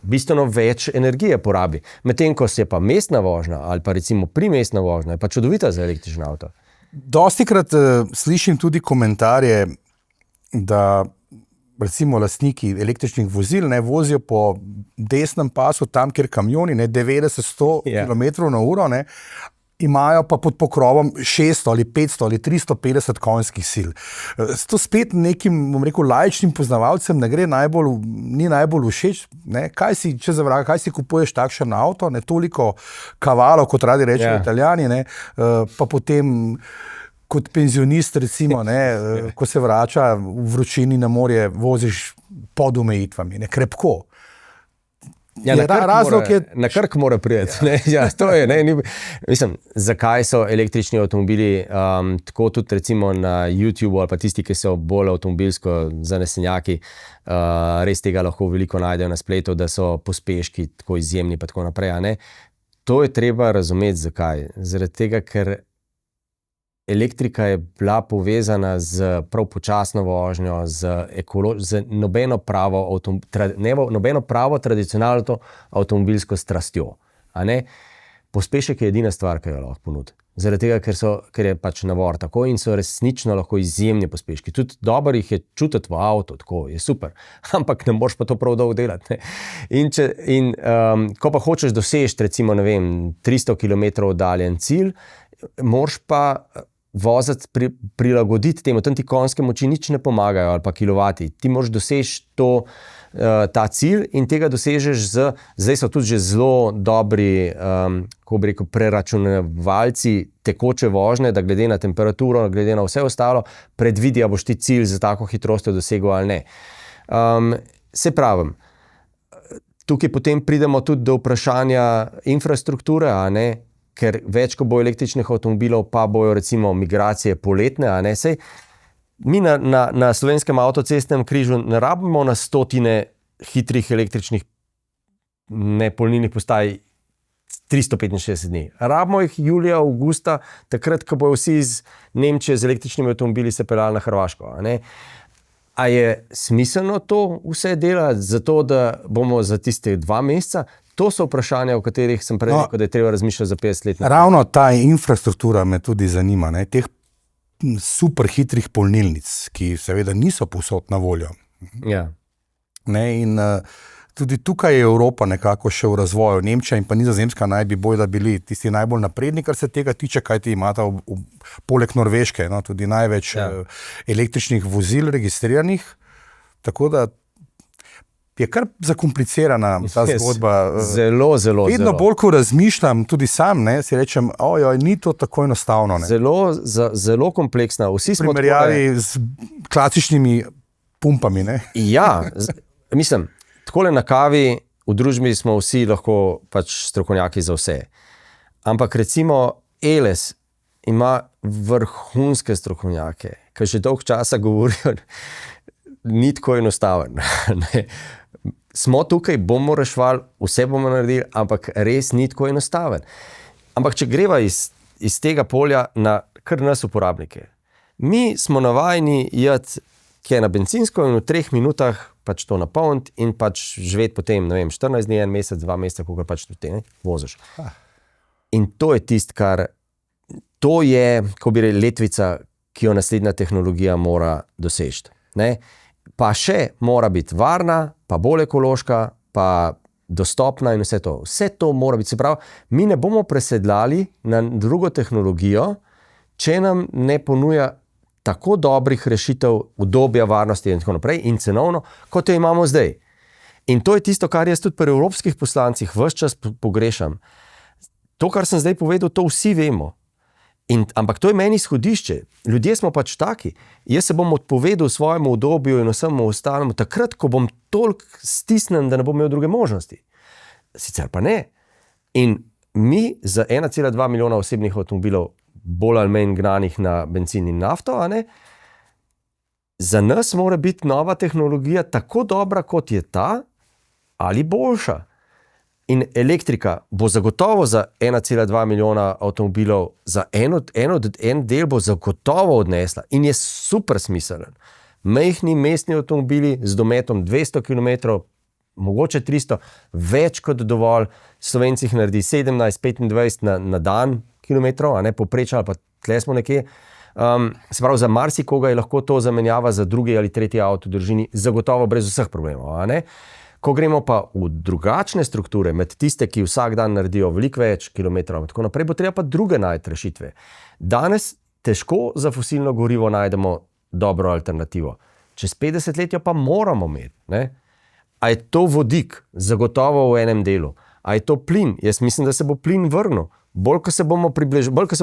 bistveno več energije porabi. Medtem ko se je pa mestna vožnja ali pa recimo primestna vožnja, je pa čudovita za električni avto. Dostikrat slišim tudi komentarje, da recimo lastniki električnih vozil ne vozijo po desnem pasu, tam kjer kamioni, 90-100 km/h, ne, imajo pa pod pokrovom 600 ali 500 ali 350 konjskih sil. To spet nekim, bom rekel, laičnim poznavalcem ni najbolj všeč. Ne? Kaj si kupuješ takšen avto, ne toliko kavalov, kot radi rečejo Italijani, ne? Pa potem kot penzionist, recimo, ne? Ko se vrača v vročini na morje, voziš pod omejitvami, ne? Krepko. Ja, na Krk mora prijeti. Ja, to je, mislim, zakaj so električni avtomobili tako tudi recimo na YouTubeu ali pa tisti, ki so bolj avtomobilsko zanesenjaki, res tega lahko veliko najdejo na spletu, da so pospeški tako izjemni pa tako naprej. Ne? To je treba razumeti, zakaj. Zaradi tega, ker elektrika je bila povezana z prav počasno vožnjo, z nobeno pravo tradicionalno avtomobilsko strastjo. A ne? Pospešek je edina stvar, ki jo lahko ponudi. Zaradi tega, ker je pač navor tako in so resnično lahko izjemni pospeški. Tudi dobro jih je čutiti v avtu, tako je super, ampak ne moreš pa to prav dolgo delati. Ne? Ko pa hočeš doseči recimo, 300 km oddaljen cilj, moraš pa voziti, prilagoditi temu, tam ti konjske moči nič ne pomagajo ali pa kilovati. Ti moraš doseči ta cilj in tega dosežeš zdaj so tudi že zelo dobri, kako bi rekel, preračunevalci tekoče vožnje, da glede na temperaturo, glede na vse ostalo, predvidi, a boš ti cilj za tako hitrostjo dosegel ali ne. Se pravim, tukaj potem pridemo tudi do vprašanja infrastrukture, a ne? Ker več, ko bo električnih avtomobilov, pa bojo recimo migracije poletne, a ne, sej mi na slovenskem avtocestnem križu ne rabimo na stotine hitrih električnih polnilnih postaj 365 dni. Rabimo jih julija, avgusta, takrat, ko bojo vsi iz Nemčije z električnimi avtomobili se peljali na Hrvaško, a ne. A je smiselno to vse delati, zato da bomo za tiste 2 meseca? To so vprašanja, o katerih sem prej rekel, da je treba razmišljati za 50 let. Ravno ta infrastruktura me tudi zanima, ne? Teh super hitrih polnilnic, ki seveda niso povsod na voljo. Ja. Ne? In tudi tukaj je Evropa nekako še v razvoju. Nemčija in pa Nizozemska naj bi bojda bili tisti najbolj napredni, kar se tega tiče, kajti imata poleg Norveške tudi največ električnih vozil registriranih, tako da je kar zakomplicirana ta zgodba. Zelo. Vedno bolj, ko razmišljam, tudi sam, si rečem, ni to tako enostavno. Ne? Zelo kompleksna. Vsi smo primerjavi z klasičnimi pumpami. Ne? Ja, mislim, takole na kavi v družbi smo vsi lahko pač strokovnjaki za vse. Ampak recimo Eles ima vrhunske strokovnjake, ki že dolgo časa govorijo, ni tako enostaven. Smo tukaj, bomo rešvali, vse bomo naredili, ampak res ni tako enostaven. Ampak če greva iz tega polja na kar nas uporabnike. Mi smo navajeni jeti kje na bencinsko in v 3 minutah pač to napolniti in pač živeti potem, ne vem, 14 dni, 1 mesec, 2 meseca, koliko pač tu voziš. In to je tisto, to je, ko bi rekel, letvica, ki jo naslednja tehnologija mora doseči. Pa še mora biti varna, pa bolj ekološka, pa dostopna in vse to. Vse to mora biti, se pravi, mi ne bomo presedlali na drugo tehnologijo, če nam ne ponuja tako dobrih rešitev, udobja, varnosti in tako naprej in cenovno, kot jo imamo zdaj. In to je tisto, kar jaz tudi pri evropskih poslancih ves čas pogrešam. To, kar sem zdaj povedal, to vsi vemo. Ampak to je meni izhodišče. Ljudje smo pač taki. Jaz se bom odpovedal svojemu udobju in vsemu ostalemu takrat, ko bom toliko stisnen, da ne bom imel druge možnosti. Sicer pa ne. In mi za 1,2 milijona osebnih avtomobilov, bolj ali manj gnanih na bencin in nafto, za nas mora biti nova tehnologija tako dobra, kot je ta, ali boljša. In elektrika bo zagotovo za 1,2 milijona avtomobilov, za en del bo zagotovo odnesla in je super smiselen. Majhni mestni avtomobili z dometom 200 km, mogoče 300, več kot dovolj. Slovenci jih naredi 17-25 na dan kilometrov, poprečno, ali pa tle smo nekje. Se pravi, za marsikoga je lahko to zamenjava za drugi ali tretji avto v družini, zagotovo brez vseh problemov. Ko gremo pa v drugačne strukture, med tiste, ki vsak dan naredijo veliko več kilometrov, tako naprej, bo treba pa druge najti rešitve. Danes težko za fosilno gorivo najdemo dobro alternativo. Čez 50 let jo pa moramo imeti. A je to vodik? Zagotovo v enem delu. A je to plin? Jaz mislim, da se bo plin vrnil. Bolj, ko se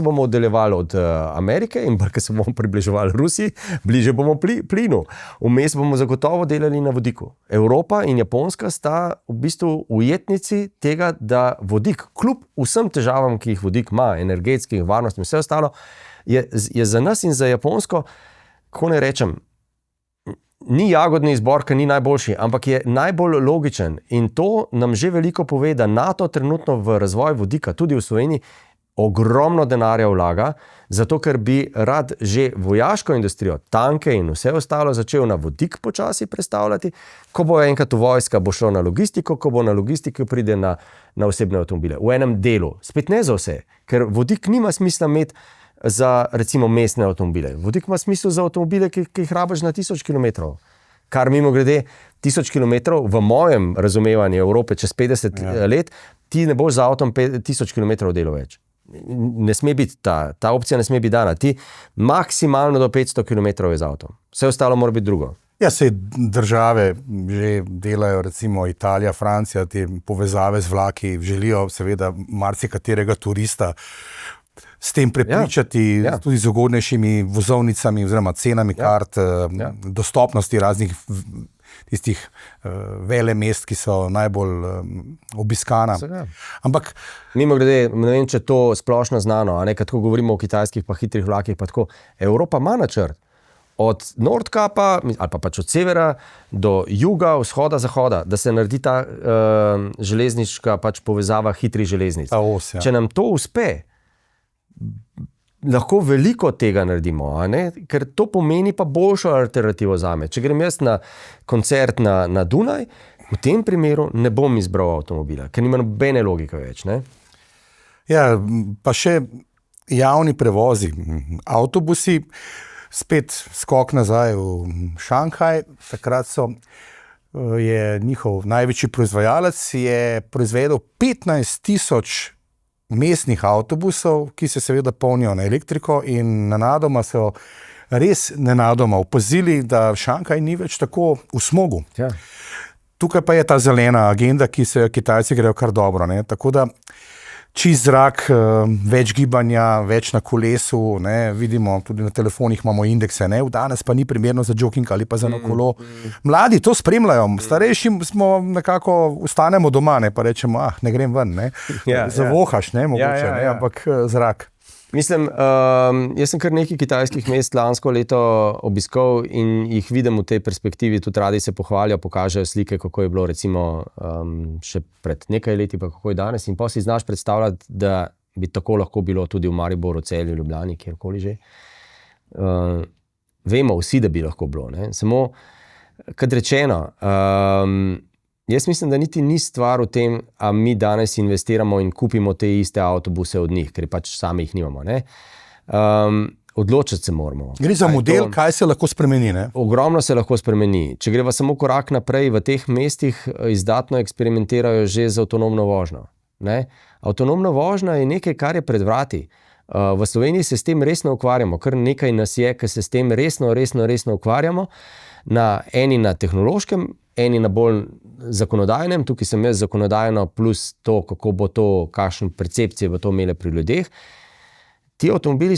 bomo oddaljevali od Amerike in bolj, ko se bomo približevali Rusiji, bliže bomo plinu. Vmes bomo zagotovo delali na vodiku. Evropa in Japonska sta v bistvu ujetnici tega, da vodik, kljub vsem težavam, ki jih vodik ima, energetskih, varnostnih in vse ostalo, je za nas in za Japonsko, kako ne rečem, ni jagodni izbor, ki ni najboljši, ampak je najbolj logičen. In to nam že veliko pove, da NATO trenutno v razvoj vodika, tudi v Sloveniji, ogromno denarja vlaga, zato ker bi rad že vojaško industrijo, tanke in vse ostalo začel na vodik počasi prestavljati. Ko bo enkrat v vojska, bo šlo na logistiko, ko bo na logistiko pride na osebne avtomobile. V enem delu, spet ne za vse, ker vodik nima smisla imeti za recimo mestne avtomobile. Vodik ima smisel za avtomobile, ki jih rabiš na 1000 km. Kar mimo grede 1000 km v mojem razumevanju Evrope čez 50 let, ti ne boš za avtom 1000 km delal več. Ne sme biti ta opcija ne sme biti dana. Ti maksimalno do 500 km je z avtom. Vse ostalo mora biti drugo. Ja, se države že delajo, recimo Italija, Francija, te povezave z vlaki, želijo seveda marsikaterega turista s tem prepričati, tudi z ugodnejšimi vozovnicami oziroma cenami kart, dostopnosti raznih tistih velemest, ki so najbolj obiskana. Ampak mimo grede, ne vem, če to splošno znano, ko govorimo o kitajskih pa hitrih vlakih, pa tako, Evropa ima načrt. Od Nordkapa, ali pa pač od severa do juga, vzhoda, zahoda, da se naredi ta železniška pač povezava hitrih železnic. Če nam to uspe, lahko veliko tega naredimo, ker to pomeni pa boljšo alternativo zame. Če grem jaz na koncert na Dunaj, v tem primeru ne bom izbral avtomobila, ker nima nobene logike več. Ja, pa še javni prevozi, avtobusi, spet skok nazaj v Šanghaj, takrat je njihov največji proizvajalec proizvedel 15,000 mestnih avtobusov, ki se seveda polnijo na elektriko in res nenadoma opazili, da Šanghaj ni več tako v smogu. Ja. Tukaj pa je ta zelena agenda, ki se Kitajci grejo kar dobro. Tako da čist zrak, več gibanja, več na kolesu, vidimo, tudi na telefonih imamo indekse, danes pa ni primerno za jogging ali pa za na kolo. Mladi to spremljajo, starejši smo nekako, ostanemo doma, pa rečemo, ne grem ven, zavohaš, mogoče, ampak zrak. Mislim, jaz sem kar nekaj kitajskih mest lansko leto obiskal in jih vidim v tej perspektivi, tudi radi se pohvalijo, pokažejo slike, kako je bilo recimo še pred nekaj leti, pa kako je danes, in pa si znaš predstavljati, da bi tako lahko bilo tudi v Mariboru, Celju, Ljubljani, kjerkoli že. Vemo vsi, da bi lahko bilo, ne? Samo, kad rečeno, jaz mislim, da niti ni stvar v tem, a mi danes investiramo in kupimo te iste avtobuse od njih, ker pač sami jih nimamo, ne? Odločiti se moramo. Gre za model, kaj se lahko spremeni, ne? Ogromno se lahko spremeni. Če greva samo korak naprej, v teh mestih izdatno eksperimentirajo že z avtonomno vožnjo, ne? Avtonomna vožnja je nekaj, kar je pred vrati. V Sloveniji se s tem resno ukvarjamo, kar nekaj nas je, ki se s tem resno ukvarjamo, eni na tehnološkem, eni na bolj zakonodajnem, tukaj sem jaz zakonodajno, plus to, kako bo to, kakšne percepcije bo to imele pri ljudeh. Ti avtomobili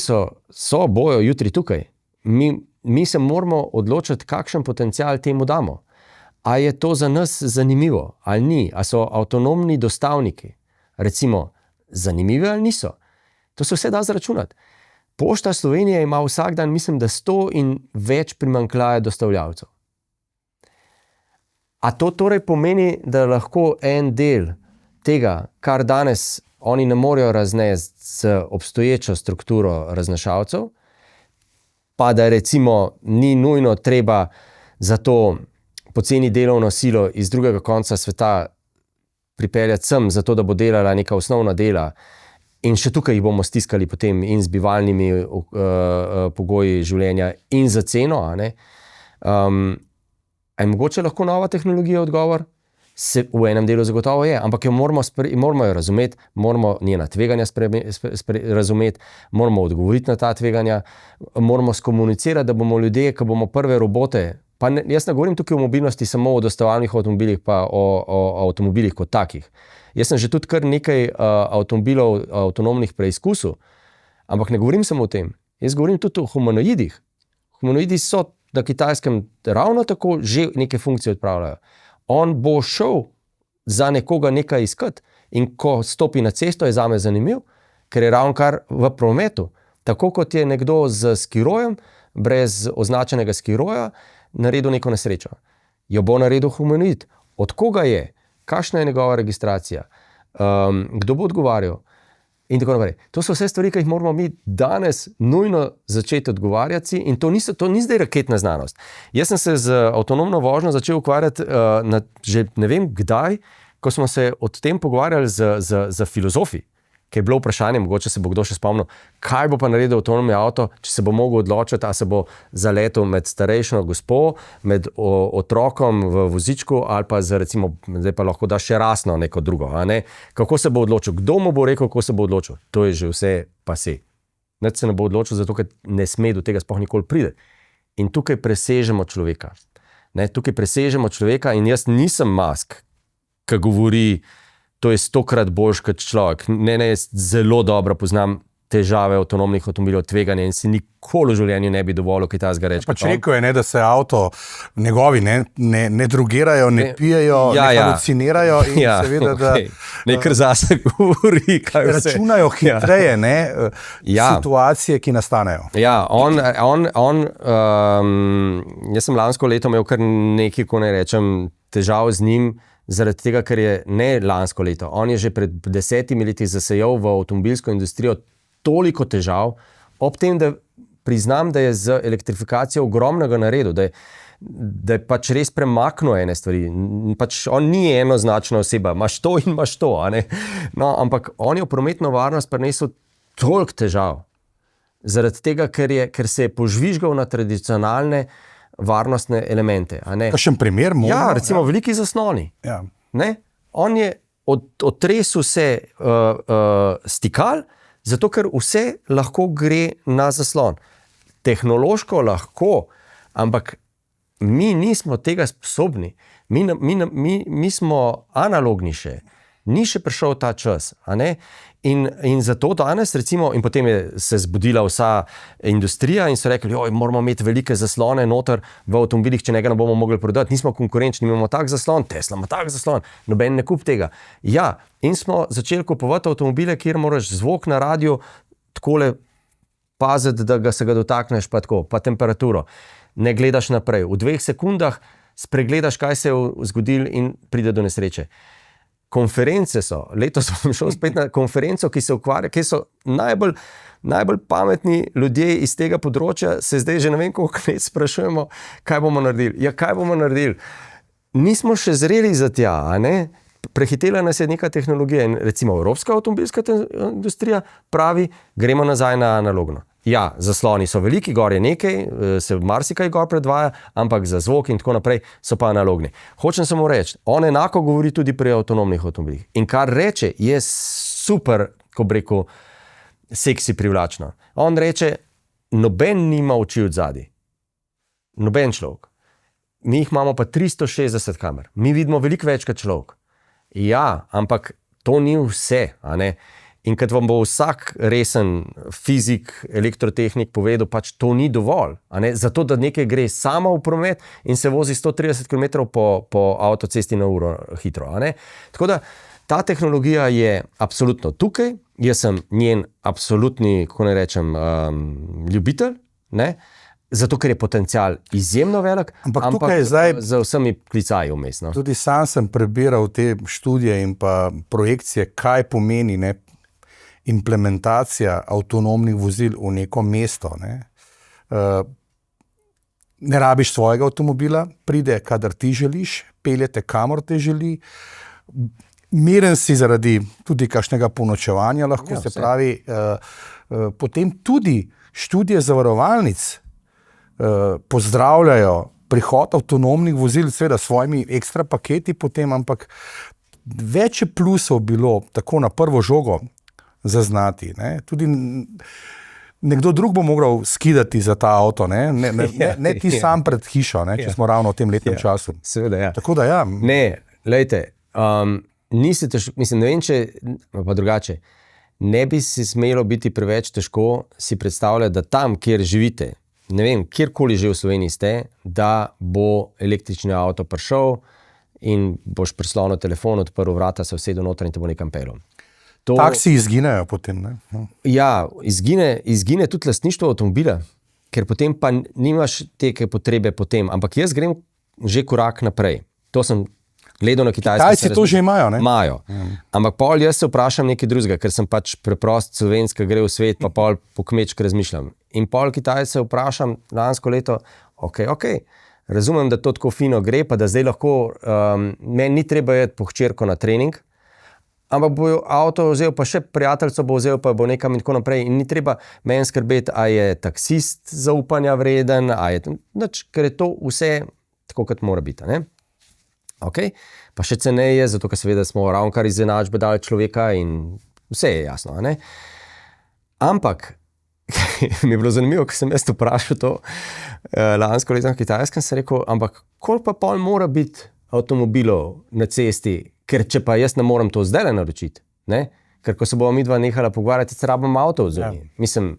bojo jutri tukaj. Mi se moramo odločiti, kakšen potencial temu damo. A je to za nas zanimivo, ali ni? A so avtonomni dostavniki, recimo, zanimivi ali niso? To se vse da zračunati. Pošta Slovenije ima vsak dan, mislim, da 100 in več primanjkljaja dostavljavcev. A to torej pomeni, da lahko en del tega, kar danes oni ne morejo raznesti z obstoječo strukturo raznašalcev, pa da recimo ni nujno treba za to poceni delovno silo iz drugega konca sveta pripeljati sem, zato da bo delala neka osnovna dela, in še tukaj jih bomo stiskali potem in z bivalnimi pogoji življenja in za ceno, a ne? Je mogoče lahko nova tehnologija odgovor? V enem delu zagotovo je, ampak jo moramo jo razumeti, moramo njena tveganja razumeti, moramo odgovoriti na ta tveganja, moramo skomunicirati, da bomo ljudje, ki bomo prve robote, pa jaz ne govorim tukaj o mobilnosti samo o dostavalnih avtomobilih, pa o avtomobilih kot takih. Jaz sem že tudi kar nekaj avtomobilov avtonomnih preizkusil, ampak ne govorim samo o tem. Jaz govorim tudi o humanoidih. Humanoidi so na Kitajskem ravno tako že neke funkcije odpravljajo. On bo šel za nekoga nekaj iskati in ko stopi na cesto, je zame zanimiv, ker je ravnokar v prometu. Tako kot je nekdo z skirojem, brez označenega skiroja, naredil neko nesrečo. Jo bo naredil humanoid. Od koga je? Kakšna je njegova registracija? Kdo bo odgovarjal? In tako naprej. To so vse stvari, ki jih moramo mi danes nujno začeti odgovarjati in to ni zdaj raketna znanost. Jaz sem se z avtonomno vožnjo začel ukvarjati že ne vem kdaj, ko smo se o tem pogovarjali z filozofi, ki je bilo vprašanje, mogoče se bo kdo še spomnil, kaj bo pa naredil avtonomni avto, če se bo mogel odločiti, a se bo zaletel med starejšo gospo, med otrokom v vozičku ali pa recimo, zdaj pa lahko da še rasno neko drugo, a ne? Kako se bo odločil? Kdo mu bo rekel, kako se bo odločil? To je že vse pase. Nič se ne bo odločil, zato ker ne sme do tega sploh nikoli priti. In tukaj presežemo človeka. Ne? Tukaj presežemo človeka in jaz nisem Musk, ki govori, to je 100-krat boljš kot človek. Ne, jaz zelo dobro poznam težave avtonomnih avtomobilov, tveganja in si nikoli v življenju ne bi dovolil kaj takega reči. Pač rekel je, da se avto njegovi ne drogirajo, ne pijejo, ne halucinirajo in seveda, okay. Ne kar zase govori, kaj vse. Računajo hitreje, situacije, ki nastanejo. Ja, jaz sem lansko leto imel kar nekaj, ko ne rečem, težav z njim, zaradi tega, ker je ne lansko leto. On je že pred 10 leti zasejal v avtomobilsko industrijo toliko težav, ob tem, da priznam, da je z elektrifikacijo ogromnega naredil, da je pač res premaknil ene stvari. Pač on ni enoznačna oseba, imaš to in imaš to, a ne? No, ampak on je v prometno varnost prinesel toliko težav. Zaradi tega, ker se je požvižgal na tradicionalne varnostne elemente. Kakšen primer? Ja, recimo veliki zasloni. Ja. On je odtresel vse stikal, zato ker vse lahko gre na zaslon. Tehnološko lahko, ampak mi nismo tega sposobni. Mi smo analogni še. Ni še prišel ta čas. A ne? In zato danes, recimo, in potem je se zbudila vsa industrija in so rekli, moramo imeti velike zaslone noter v avtomobilih, če njega ne bomo mogli prodati, nismo konkurenčni, imamo tak zaslon, Tesla ima tak zaslon, noben ne kup tega. Ja, in smo začeli kupovati avtomobile, kjer moraš zvok na radiju takole paziti, da se ga dotakneš, pa tako, pa temperaturo. Ne gledaš naprej. V 2 sekundah spregledaš, kaj se je zgodilo in pride do nesreče. Konference so, letos sem šel spet na konferenco, ki se ukvarja, ki so najbolj pametni ljudje iz tega področja, se zdaj že ne vem, koliko let sprašujemo, kaj bomo naredili. Ja, kaj bomo naredili? Nismo še zreli za tja, a ne? Prehitela nas je neka tehnologija in recimo evropska avtomobilska industrija pravi, gremo nazaj na analogno. Ja, zasloni so veliki, gor je nekaj, se marsikaj gor predvaja, ampak za zvok in tako naprej so pa analogni. Hočem samo reči, on enako govori tudi pri avtonomnih avtomobilih. In kar reče, je super, ko bi rekel, seksi privlačno. On reče, noben nima oči od zadaj. Noben človek. Mi jih imamo pa 360 kamer. Mi vidimo veliko več kot človek. Ja, ampak to ni vse, a ne? In kad vam bo vsak resen fizik, elektrotehnik povedal, pač to ni dovolj, a ne? Zato, da nekaj gre samo v promet in se vozi 130 km po avtocesti na uro hitro, a ne? Tako da ta tehnologija je absolutno tukaj, jaz sem njen absolutni, kako ne rečem, ljubitelj, ne? Zato, ker je potencial izjemno velik, ampak tukaj zdaj za vsemi klicaji vmes. No? Tudi sam sem prebiral te študije in pa projekcije, kaj pomeni, ne, implementacija avtonomnih vozil v neko mesto. Ne. Ne rabiš svojega avtomobila, pride, kadar ti želiš, peljete, kamor te želi, miren si zaradi tudi kakšnega ponočevanja, lahko se pravi. Potem tudi študije zavarovalnic pozdravljajo prihod avtonomnih vozil, seveda s svojimi ekstra paketi potem, ampak več je plusov bilo tako na prvo žogo zaznati. Ne? Tudi nekdo drug bo mogel skidati za ta avto, ne ti sam pred hišo, če smo ravno v tem letnem času. Seveda, ja. Tako da ja. Ne, lejte, mislim, ne vem, če pa drugače, ne bi si smelo biti preveč težko si predstavljati, da tam, kjer živite, ne vem, kjerkoli že v Sloveniji ste, da bo električni avto prišel in boš prislonil telefon, odprl vrata, se usedel noter in te bo nekam peljal. Taksi izginejo potem, ne? Ja, izgine tudi lastništvo avtomobila, ker potem pa nimaš teke potrebe potem, ampak jaz grem že korak naprej. To sem gledal na Kitajsko. Kitajci to že imajo, ne? Imajo. Ampak pol jaz se vprašam nekaj drugega, ker sem pač preprost slovenska, gre v svet, pa pol po kmečki razmišljam. In pol Kitajce vprašam lansko leto, ok, razumem, da to tako fino gre, pa da zdaj lahko, meni ni treba jeti po hčerko na trening, ampak bo avto vzel, pa še prijateljco bo vzel, pa bo nekam in tako naprej. In ni treba meni skrbeti, a je taksist zaupanja vreden, ker je to vse tako, kot mora biti, ne? Okay. Pa še ceneje, zato ker seveda smo ravnkar iz enačbe dali človeka in vse je jasno, ne? Ampak mi je bilo zanimivo, ko sem jaz vprašal to lansko leto na Kitajskem, sem rekel, ampak koliko pa pol mora biti avtomobilov na cesti, ker če pa jaz ne morem to zdaj naročiti, ne? Ker ko se bomo midva nehala pogovarjati, se rabim avto vzeti. Ja. Mislim,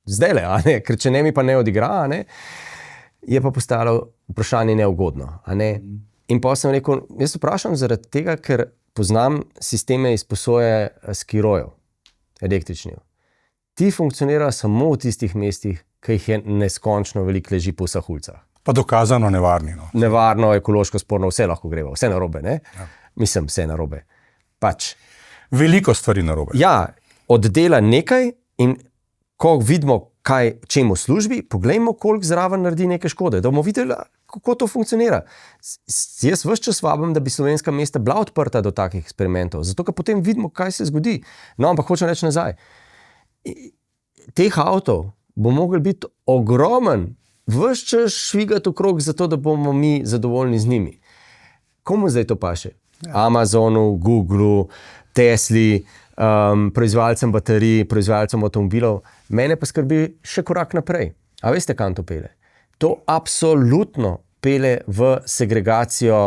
zdaj le, a ne? Ker če ne mi pa ne odigra, a ne? Je pa postalo vprašanje neugodno, a ne? In pa sem rekel, jaz vprašam zaradi tega, ker poznam sisteme izposoje skirojev, električnih. Ti funkcionirajo samo v tistih mestih, ki jih je neskončno veliko leži po vseh ulicah. Pa dokazano nevarni. No. Nevarno, ekološko sporno, vse lahko greva, vse narobe, ne? Ja. Mislim, vse narobe. Pač. Veliko stvari narobe. Ja, oddela nekaj in ko vidimo, čemu službi, poglejmo, koliko zraven naredi neke škode, da bomo videli, kako to funkcionira. Jaz ves čas vabim, da bi slovenska mesta bila odprta do takih eksperimentov, zato ker potem vidimo, kaj se zgodi. No, ampak hočem reči nazaj. Teh avtov bo mogel biti ogromen, ves čas švigati okrog, zato da bomo mi zadovoljni z njimi. Komu zdaj to paše? Ja. Amazonu, Googlu, Tesli, proizvajalcem baterij, proizvajalcem avtomobilov. Mene pa skrbi še korak naprej. A veste, kam to pele? To absolutno pele v segregacijo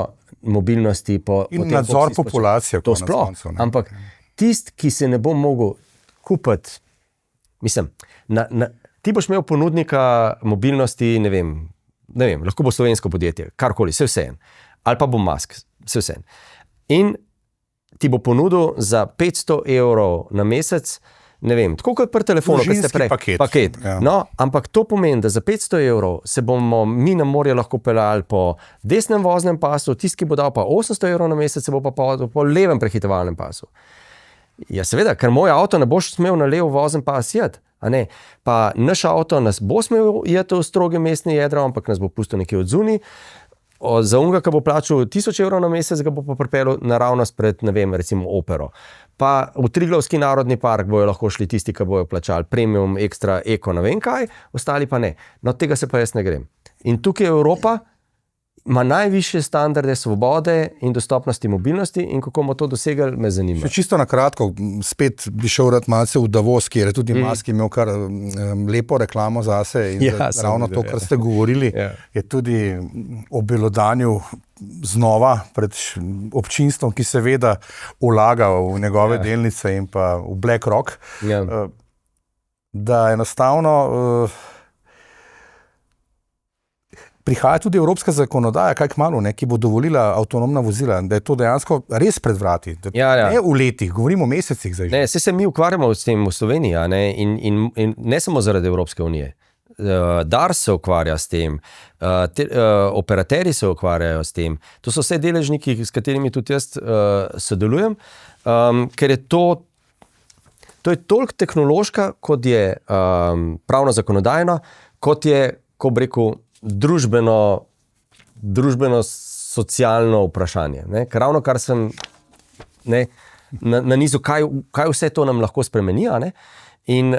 mobilnosti. In nadzor populacije. To sploh. Ampak tist, ki se ne bo mogel kupiti, mislim, ti boš imel ponudnika mobilnosti, ne vem, lahko bo slovensko podjetje, karkoli, vse en. Ali pa bo Musk, vse en. In ti bo ponudil za 500 € na mesec ne vem, tako kot pri telefonu, ki ste prej. Paket. Ja. No, ampak to pomeni, da za 500 evrov se bomo mi na morje lahko peljali po desnem voznem pasu, tisti, ki bo dal pa 800 evrov na mesec, se bo pa po levem prehitevalnem pasu. Ja, seveda, ker moj avto ne boš smel na levo vozen pas jeti. Pa naš avto nas bo smel jeti v stroge mestne jedra, ampak nas bo pustil nekje odzuni. Za unga, ki bo plačal 1000 evrov na mesec, ga bo pa pripeljal naravnost pred, ne vem, recimo opero. Pa v Triglavski narodni park bojo lahko šli tisti, ki bojo plačali premium, ekstra, eko, ne vem kaj, ostali pa ne. No, tega se pa jaz ne grem. In tukaj Evropa ima najvišje standarde svobode in dostopnosti mobilnosti in kako bomo to dosegli, me zanima. Še čisto na kratko, spet bi šel rad malce v Davos, kjer je tudi Musk imel kar lepo reklamo zase in ravno to, kar ste govorili, je tudi obelodanil znova pred občinstvom, ki seveda vlaga v njegove delnice in pa v BlackRock, da enostavno prihaja tudi evropska zakonodaja, kaj kmalu, ki bo dovolila avtonomna vozila, da je to dejansko res pred vrati. Ne v letih, govorimo o mesecih. Ne, se mi ukvarjamo s tem v Sloveniji, in ne samo zaradi Evropske unije. Dars se ukvarja s tem, operaterji se ukvarjajo s tem. To so vse deležniki, s katerimi tudi jaz sodelujem, ker je to je toliko tehnološka, kot je pravno zakonodajno, kot je, ko bi rekel, družbeno-socialno vprašanje. Ker ravno kar sem na nizu, kaj vse to nam lahko spremeni, in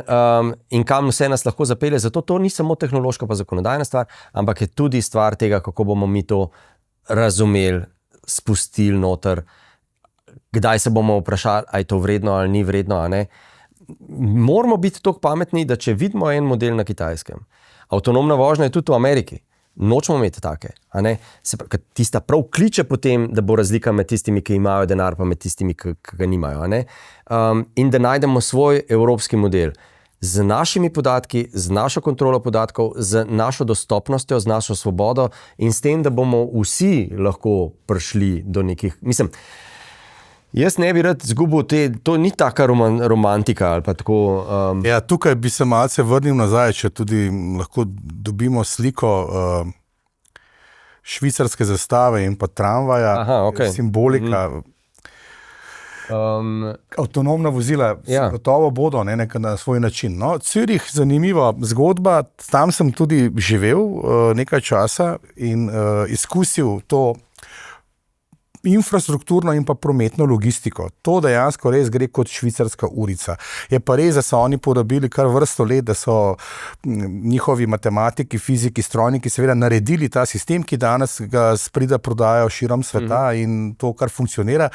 kam vse nas lahko zapelje. Zato to ni samo tehnološka pa zakonodajna stvar, ampak je tudi stvar tega, kako bomo mi to razumeli, spustili noter, kdaj se bomo vprašali, a je to vredno ali ni vredno. Moramo biti toliko pametni, da če vidimo en model na Kitajskem, avtonomna vožnja je tudi v Ameriki. Nočemo imeti take. Tista prav kliče potem, da bo razlika med tistimi, ki imajo denar, pa med tistimi, ki ga nimajo. In da najdemo svoj evropski model z našimi podatki, z našo kontrolo podatkov, z našo dostopnostjo, z našo svobodo in s tem, da bomo vsi lahko prišli do nekih... Jaz ne bi rad zgubil to ni taka romantika ali pa tako... Ja, tukaj bi se malce vrnil nazaj, če tudi lahko dobimo sliko švicarske zastave in pa tramvaja, simbolika. Avtonomna vozila gotovo bodo na svoj način. No, Zürich, zanimiva zgodba, tam sem tudi živel nekaj časa in izkusil to infrastrukturno in pa prometno logistiko. To dejansko res gre kot švicarska urica. Je pa res, da so oni porabili kar vrsto let, da so njihovi matematiki, fiziki, strojniki seveda naredili ta sistem, ki danes ga sprida prodajo širom sveta in to, kar funkcionira.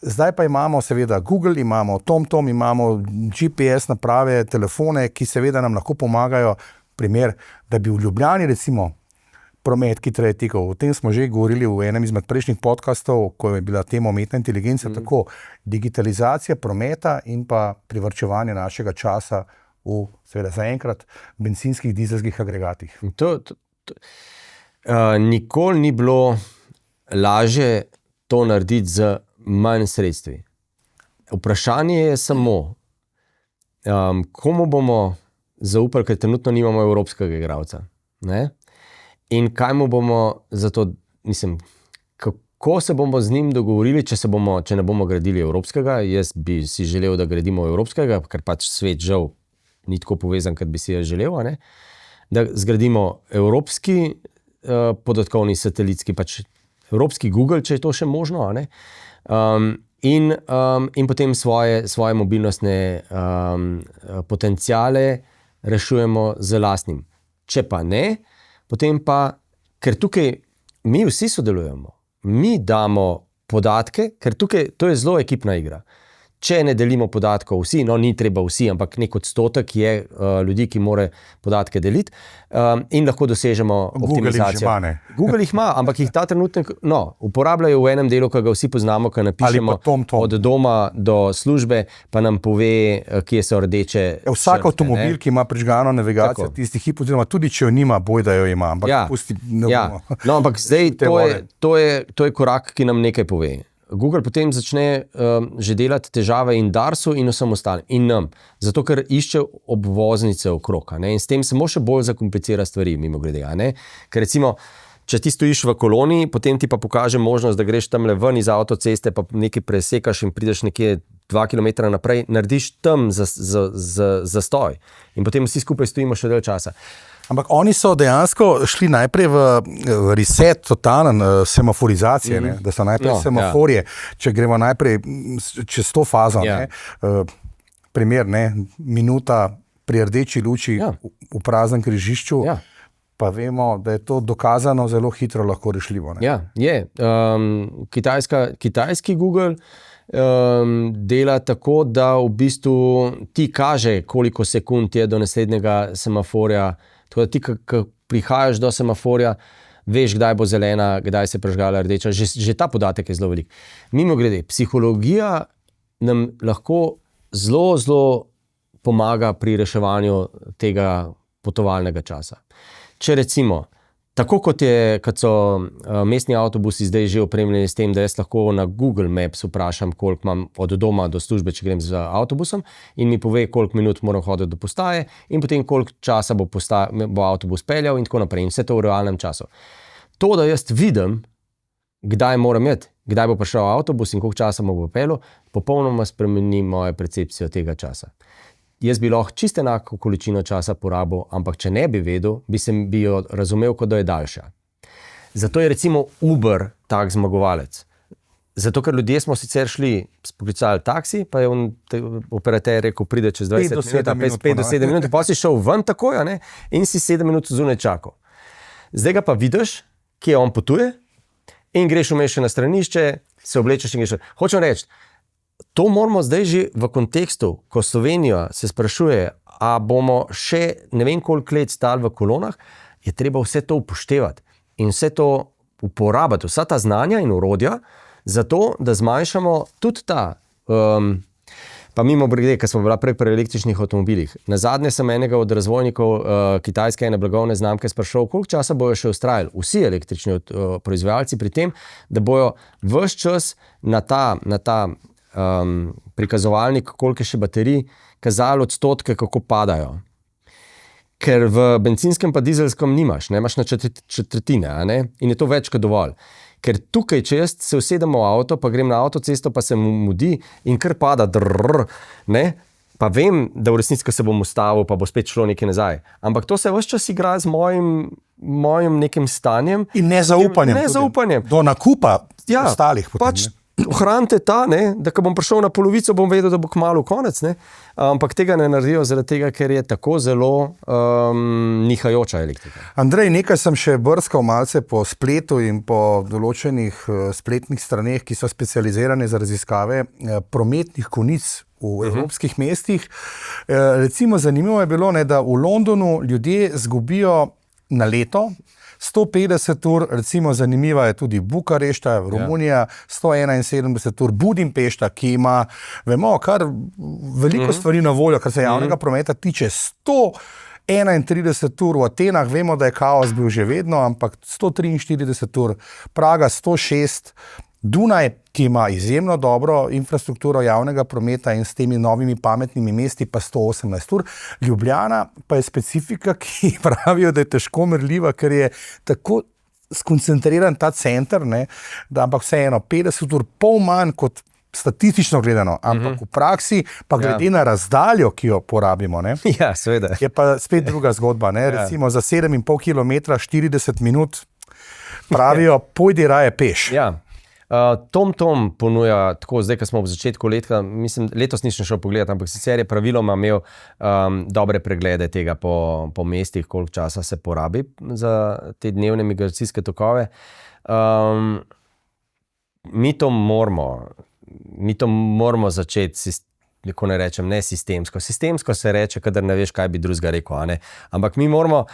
Zdaj pa imamo seveda Google, imamo TomTom, imamo GPS naprave, telefone, ki seveda nam lahko pomagajo. Primer, da bi v Ljubljani recimo promet, ki traje tekov. O tem smo že govorili v enem izmed prejšnjih podcastov, ko je bila tema umetna inteligenca, tako digitalizacija prometa in pa privarčevanje našega časa v, seveda zaenkrat, bencinskih, dizelskih agregatih. Nikoli ni bilo lažje to narediti z manj sredstvi. Vprašanje je samo, komu bomo zaupali, ker trenutno nimamo evropskega igralca. In kaj mu bomo zato, kako se bomo z njim dogovorili, če ne bomo gradili evropskega. Jaz bi si želel, da gradimo evropskega, ker pač svet žal ni tako povezan, kot bi si jaz želel. Da zgradimo evropski podatkovni satelitski, pač evropski Google, če je to še možno. In potem svoje mobilnostne potenciale rešujemo z lastnim. Če pa ne, potem pa, ker tukaj mi vsi sodelujemo, mi damo podatke, ker tukaj to je zelo ekipna igra. Če ne delimo podatkov vsi, no ni treba vsi, ampak nek odstotek je ljudi, ki more podatke deliti in lahko dosežemo optimizacijo. Google jih ima, ampak jih ta trenutek uporabljajo v enem delu, ki ga vsi poznamo, ki napišemo od doma do službe, pa nam pove, kje so rdeče. Vsak avtomobil, ki ima prižgano navigacijo, tisti hip, oziroma tudi če jo nima, boj, da jo ima. Ampak pusti, No, ampak zdaj to je korak, ki nam nekaj pove. Google potem začne že delati težave in Darsu in vsem ostalim in nam, zato ker išče obvoznice okrog, in s tem samo še bolj zakomplicira stvari, mimogrede, ker recimo, če ti stojiš v koloni, potem ti pa pokaže možnost, da greš tamle ven iz avtoceste, pa nekaj presekaš in prideš nekje 2 km naprej, narediš tam zastoj in potem vsi skupaj stojimo še dalj časa. Ampak oni so dejansko šli najprej v reset, totalen semaforizacije, da so najprej semaforje, če gremo najprej čez to fazo. Primer, minuta pri rdeči luči v praznem križišču, pa vemo, da je to dokazano zelo hitro lahko rešljivo. Ja, je. Kitajski Google dela tako, da v bistvu ti kaže, koliko sekund je do naslednjega semaforja. Tako da ti, ko prihajaš do semaforja, veš, kdaj bo zelena, kdaj se prežgala rdeča. Že ta podatek je zelo velik. Mimogrede, psihologija nam lahko zelo, zelo pomaga pri reševanju tega potovalnega časa. Če recimo, tako kot so mestni avtobusi zdaj že opremljeni s tem, da jaz lahko na Google Maps vprašam, koliko imam od doma do službe, če grem z avtobusom, in mi pove, koliko minut moram hoditi do postaje in potem koliko časa bo avtobus peljal in tako naprej. In vse to v realnem času. To, da jaz vidim, kdaj moram iti, kdaj bo prišel avtobus in koliko časa bo peljal, popolnoma spremeni mojo percepcijo tega časa. Jaz bi lahko čisto enako količino časa porabil, ampak če ne bi vedel, bi jo razumel, kot da je daljša. Zato je recimo Uber tak zmagovalec. Zato, ker ljudje smo sicer šli, poklicali taksi, pa je operater rekel, pride čez 20 minut, 5 do 7 minut, pa si šel ven takoj, in si 7 minut zunaj čakal. Zdaj ga pa vidiš, kje on potuje in greš vmes še na stranišče, se oblečeš in greš. Hočem reči, to moramo zdaj že v kontekstu, ko Slovenija se sprašuje, a bomo še ne vem koliko let stali v kolonah, je treba vse to upoštevati in vse to uporabiti, vsa ta znanja in orodja, zato, da zmanjšamo tudi ta, pa mimo brede, ker smo bila prej pri električnih avtomobilih. Nazadnje sem enega od razvojnikov kitajske ene blagovne znamke sprašal, koliko časa bojo še ustrajali vsi električni proizvajalci pri tem, da bojo ves čas na ta prikazovalnik, koliko je še baterij, kazali odstotke, kako padajo. Ker v benzinskem pa dizelskem nimaš, imaš na četrtine, in je to več kot dovolj. Ker tukaj, če jaz se usedem v avto, pa grem na avtocesto, pa se mudi in kar pada, pa vem, da v resnici, ko se bom ustavil, pa bo spet šlo nekaj nazaj. Ampak to se ves čas igra z mojim nekim stanjem. In nezaupanjem. Do nakupa ostalih potem. Ohranite ta, da ko bom prišel na polovico, bom vedel, da bo kmalu konec, ampak tega ne naredijo zaradi tega, ker je tako zelo nihajoča elektrika. Andrej, nekaj sem še brskal malce po spletu in po določenih spletnih straneh, ki so specializirane za raziskave prometnih konic v evropskih mestih. Recimo zanimivo je bilo, da v Londonu ljudje zgubijo na leto 150 ur, recimo zanimiva je tudi Bukarešta, Romunija, 171 ur, Budimpešta, ki ima, vemo, kar veliko stvari na voljo, kar se javnega prometa tiče, 131 ur v Atenah, vemo, da je kaos bil že vedno, ampak 143 ur, Praga 106, Dunaj, ki ima izjemno dobro infrastrukturo javnega prometa in s temi novimi pametnimi mesti pa 118 ur. Ljubljana pa je specifika, ki pravijo, da je težko merljiva, ker je tako skoncentriran ta center, da ampak vseeno 50 ur pol manj kot statistično gledano, ampak v praksi pa glede na razdaljo, ki jo porabimo, Ja, seveda. Je pa spet druga zgodba, Recimo za 7,5 km 40 minut pravijo, pojdi raje peš. Ja. TomTom ponuja, tako zdaj, ko smo v začetku leta, mislim, letos nisem šel pogledati, ampak sicer je praviloma imel dobre preglede tega po mestih, koliko časa se porabi za te dnevne migracijske tokove. Mi to moramo začeti, ko ne rečem, ne sistemsko. Sistemsko se reče, kadar ne veš, kaj bi drugega rekel, ampak mi moramo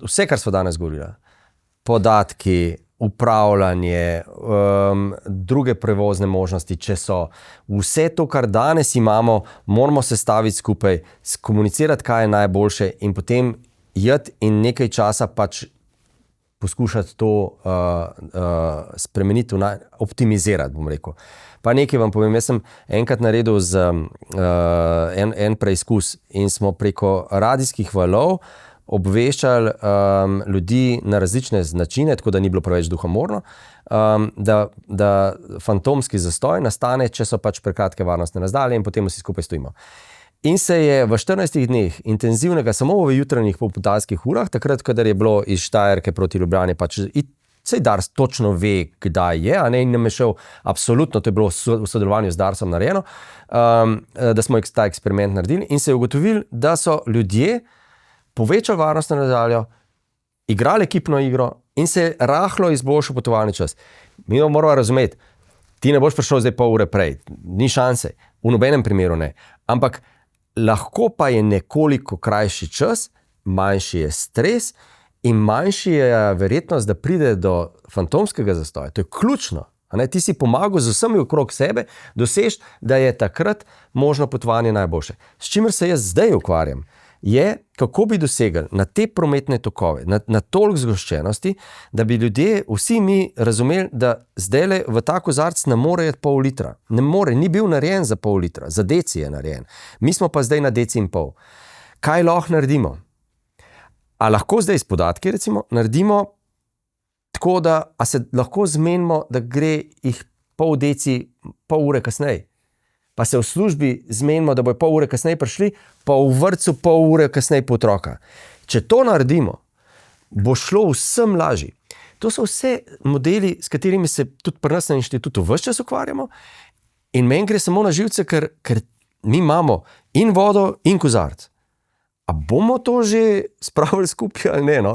vse, kar smo danes govorili, podatki, upravljanje, druge prevozne možnosti, če so vse to, kar danes imamo, moramo se staviti skupaj, skomunicirati, kaj je najboljše in potem jeti in nekaj časa pač poskušati to spremeniti, optimizirati, bom rekel. Pa nekaj vam povem, jaz sem enkrat naredil en preizkus in smo preko radijskih valov obveščali ljudi na različne načine, tako da ni bilo preveč duhomorno, da fantomski zastoj nastane, če so pač prekratke varnostne razdalje in potem vsi skupaj stojimo. In se je v 14 dneh intenzivnega, samo v jutranjih popoldanskih urah, takrat, kadar je bilo iz Štajerke proti Ljubljani, pač sej Dars točno ve, kdaj je, a ne, in nam je šel absolutno, to je bilo v sodelovanju z Darsom narejeno, da smo ta eksperiment naredili in se je ugotovili, da so ljudje povečali varnostno razdaljo, igrali ekipno igro in se je rahlo izboljšal potovalni čas. Mi moramo razumeti, ti ne boš prišel zdaj pol ure prej, ni šanse, v nobenem primeru ne, ampak lahko pa je nekoliko krajši čas, manjši je stres in manjši je verjetnost, da pride do fantomskega zastoja. To je ključno. Ti si pomagal z vsemi okrog sebe doseči, da je takrat možno potovanje najboljše. S čimer se jaz zdaj ukvarjam, je, kako bi dosegli na te prometne tokove, na toliko zgoščenosti, da bi ljudje, vsi mi razumeli, da zdajle v ta kozarc ne more jeti pol litra. Ne more, ni bil narejen za pol litra, za deci je narejen. Mi smo pa zdaj na deci in pol. Kaj lahko naredimo? A lahko zdaj s podatki, recimo, naredimo tako, da se lahko zmenimo, da gre jih pol deci pol ure kasneje. Pa se v službi zmenimo, da bojo pol ure kasneje prišli, pa v vrtcu pol ure kasneje po otroka. Če to naredimo, bo šlo vsem lažje. To so vse modeli, s katerimi se tudi pri nas na inštitutu ves čas ukvarjamo in meni gre samo na živce, ker mi imamo in vodo in kozarc. A bomo to že spravili skupaj ali ne? No?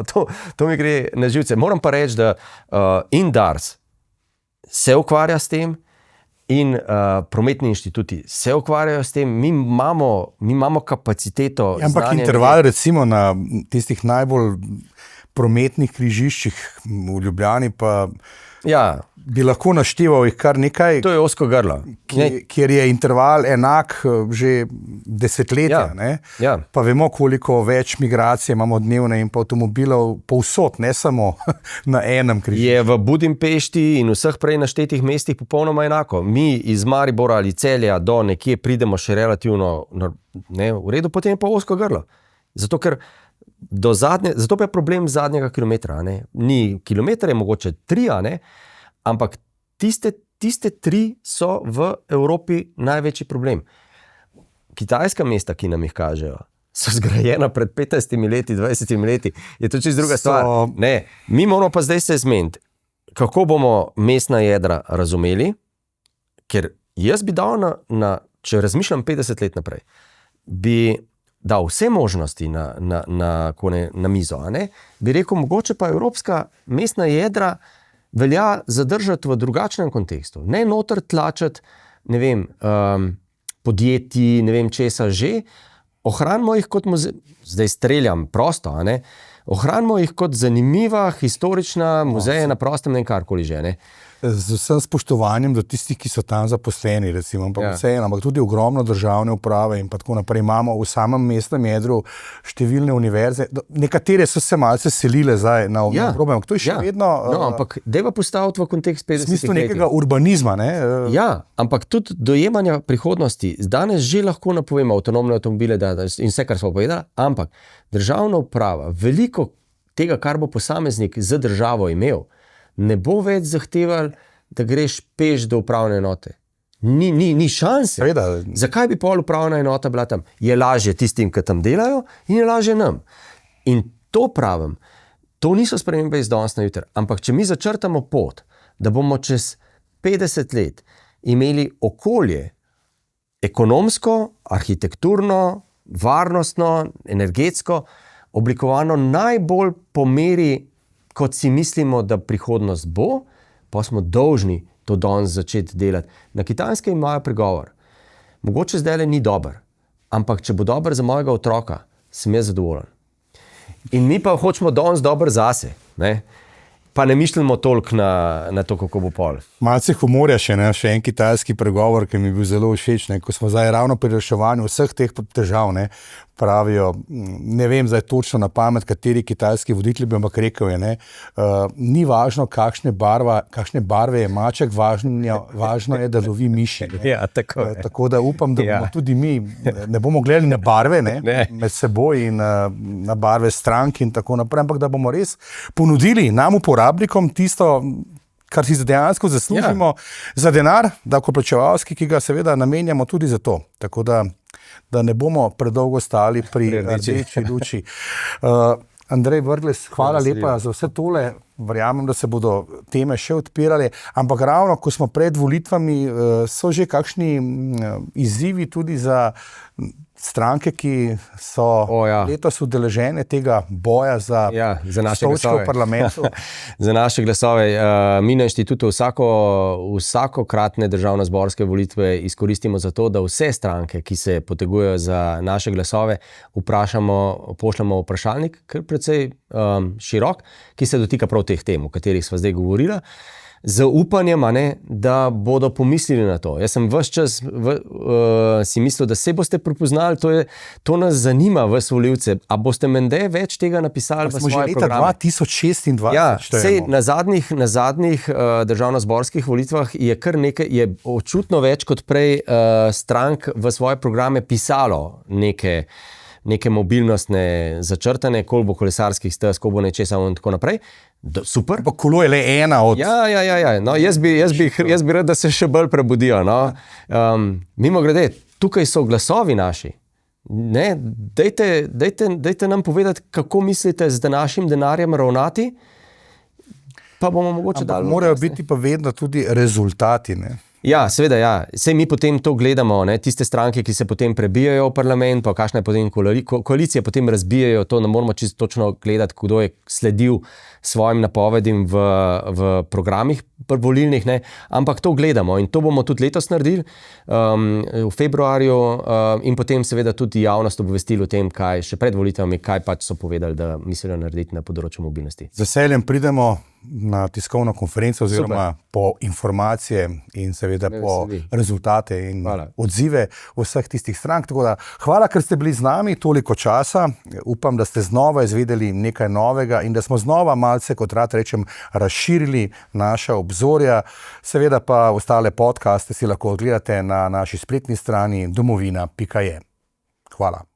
To mi gre na živce. Moram pa reči, da in Dars se ukvarja s tem, in prometni inštituti se ukvarjajo s tem, mi imamo kapaciteto. Ampak interval recimo na tistih najbolj prometnih križiščih v Ljubljani pa bi lahko našteval jih kar nekaj. To je ozko grlo. Kjer je interval enak že desetletja. Pa vemo, koliko več migracij imamo dnevne in pa avtomobilov povsod, ne samo na enem križišču. Je v Budimpešti in vseh prej naštetih mestih popolnoma enako. Mi iz Maribora ali Celja do nekje pridemo še relativno v redu, potem je pa ozko grlo. Zato pa je problem zadnjega kilometra. Ni kilometer, je mogoče 3, ampak tiste 3 so v Evropi največji problem. Kitajska mesta, ki nam jih kažejo, so zgrajena pred 15 leti, 20 leti. Je to čisto druga stvar. Ne, mi moramo pa zdaj se zmeniti, kako bomo mestna jedra razumeli, ker jaz bi dal če razmišljam 50 let naprej, bi dal vse možnosti na mizo, bi rekel, mogoče pa evropska mestna jedra velja zadržati v drugačnem kontekstu. Ne noter tlačati, ne vem, podjetij, ne vem česa že, ohranimo jih kot zdaj streljam prosto, ohranimo jih kot zanimiva, historična muzeja na prostem, ne karkoli že, Z vsem spoštovanjem do tistih, ki so tam zaposleni, recimo, ampak tudi ogromno državne uprave in pa tako naprej. Imamo v samem mestnem jedru številne univerze. Nekatere so se malce selile zdaj na obrobje, ampak to je še vedno... ampak dajva postaviti v kontekst 50 let. V smislu nekega urbanizma, ne? Ampak tudi dojemanja prihodnosti. Danes že lahko napovemo avtonomne avtomobile in vse, kar smo povedali, ampak državna uprava, veliko tega, kar bo posameznik z državo imel, ne bo več zahteval, da greš peš do upravne enote. Ni šanse. Zakaj bi pol upravna enota bila tam? Je lažje tistim, ki tam delajo in je lažje nam. In to pravim, to niso spremembe iz danes na jutri, ampak če mi začrtamo pot, da bomo čez 50 let imeli okolje ekonomsko, arhitekturno, varnostno, energetsko oblikovano najbolj po meri, kot si mislimo, da prihodnost bo, pa smo dolžni to danes začeti delati. Na Kitajskem imajo pregovor. Mogoče zdajle ni dober, ampak če bo dober za mojega otroka, sem jaz zadovoljen. In mi pa hočemo danes dober zase, pa ne mislimo toliko na to, kako bo pol. Malce humorja še en kitajski pregovor, ki mi je bil zelo všeč, ko smo zdaj ravno pri reševanju vseh teh težav, pravijo, ne vem zdaj točno na pamet, kateri kitajski voditelj bi ampak rekel je, ne, ni važno, kakšne barve je maček, važno je, da lovi miši. Ja, tako da upam, da bomo tudi mi, ne bomo gledali na barve med seboj in na barve strank in tako naprej, ampak da bomo res ponudili nam uporabnikom tisto, kar si dejansko zaslužimo za denar, davkoplačevalski, ki ga seveda namenjamo tudi za to. Tako da ne bomo predolgo stali pri rdeči luči. Andrej Brglez, hvala lepa za vse tole. Verjamem, da se bodo teme še odpirale, ampak ravno, ko smo pred volitvami, so že kakšni izzivi tudi za stranke, ki so letos udeležene tega boja za stolčke v parlamentu. Za naše glasove. Mi na inštitutu vsakokratne državnozborske volitve izkoristimo za to, da vse stranke, ki se potegujejo za naše glasove, pošljemo vprašalnik, kar precej širok, ki se dotika prav teh tem, o katerih sva zdaj govorila, z upanjem, da bodo pomislili na to. Jaz sem ves čas si mislil, da se boste prepoznali, to nas zanima, vas volivce. A boste mende več tega napisali v svoje programe? Smo že leta 2026. Ja, sej na zadnjih državnozborskih volitvah je kar nekaj, je očutno več kot prej strank v svoje programe pisalo neke mobilnostne začrtane, koliko bo kolesarskih stez, koliko bo nečesa in tako naprej. Super. Pa kolo je le ena od... Ja. No, jaz bi rad, da se še bolj prebudijo. No. Mimogrede, tukaj so glasovi naši. Dajte nam povedati, kako mislite z našim denarjem ravnati, pa bomo mogoče dali... Morajo biti pa vedno tudi rezultati, ne? Ja, seveda, ja. Sej mi potem to gledamo, tiste stranke, ki se potem prebijajo v parlament, pa kakšna je potem koalicija, potem razbijajo, to ne moramo čisto točno gledati, kdo je sledil svojim napovedim v programih volilnih, ampak to gledamo in to bomo tudi letos naredili v februarju in potem seveda tudi javnost obvestili o tem, kaj še pred volitvami, kaj pač so povedali, da mislijo narediti na področju mobilnosti. Z veseljem pridemo na tiskovno konferenco oziroma po informacije in seveda po rezultate in odzive vseh tistih strank. Tako da hvala, ker ste bili z nami toliko časa. Upam, da ste znova izvedeli nekaj novega in da smo znova malce, kot rad rečem, razširili naša obzorja. Seveda pa ostale podcaste si lahko odgledate na naši spletni strani domovina.je. Hvala.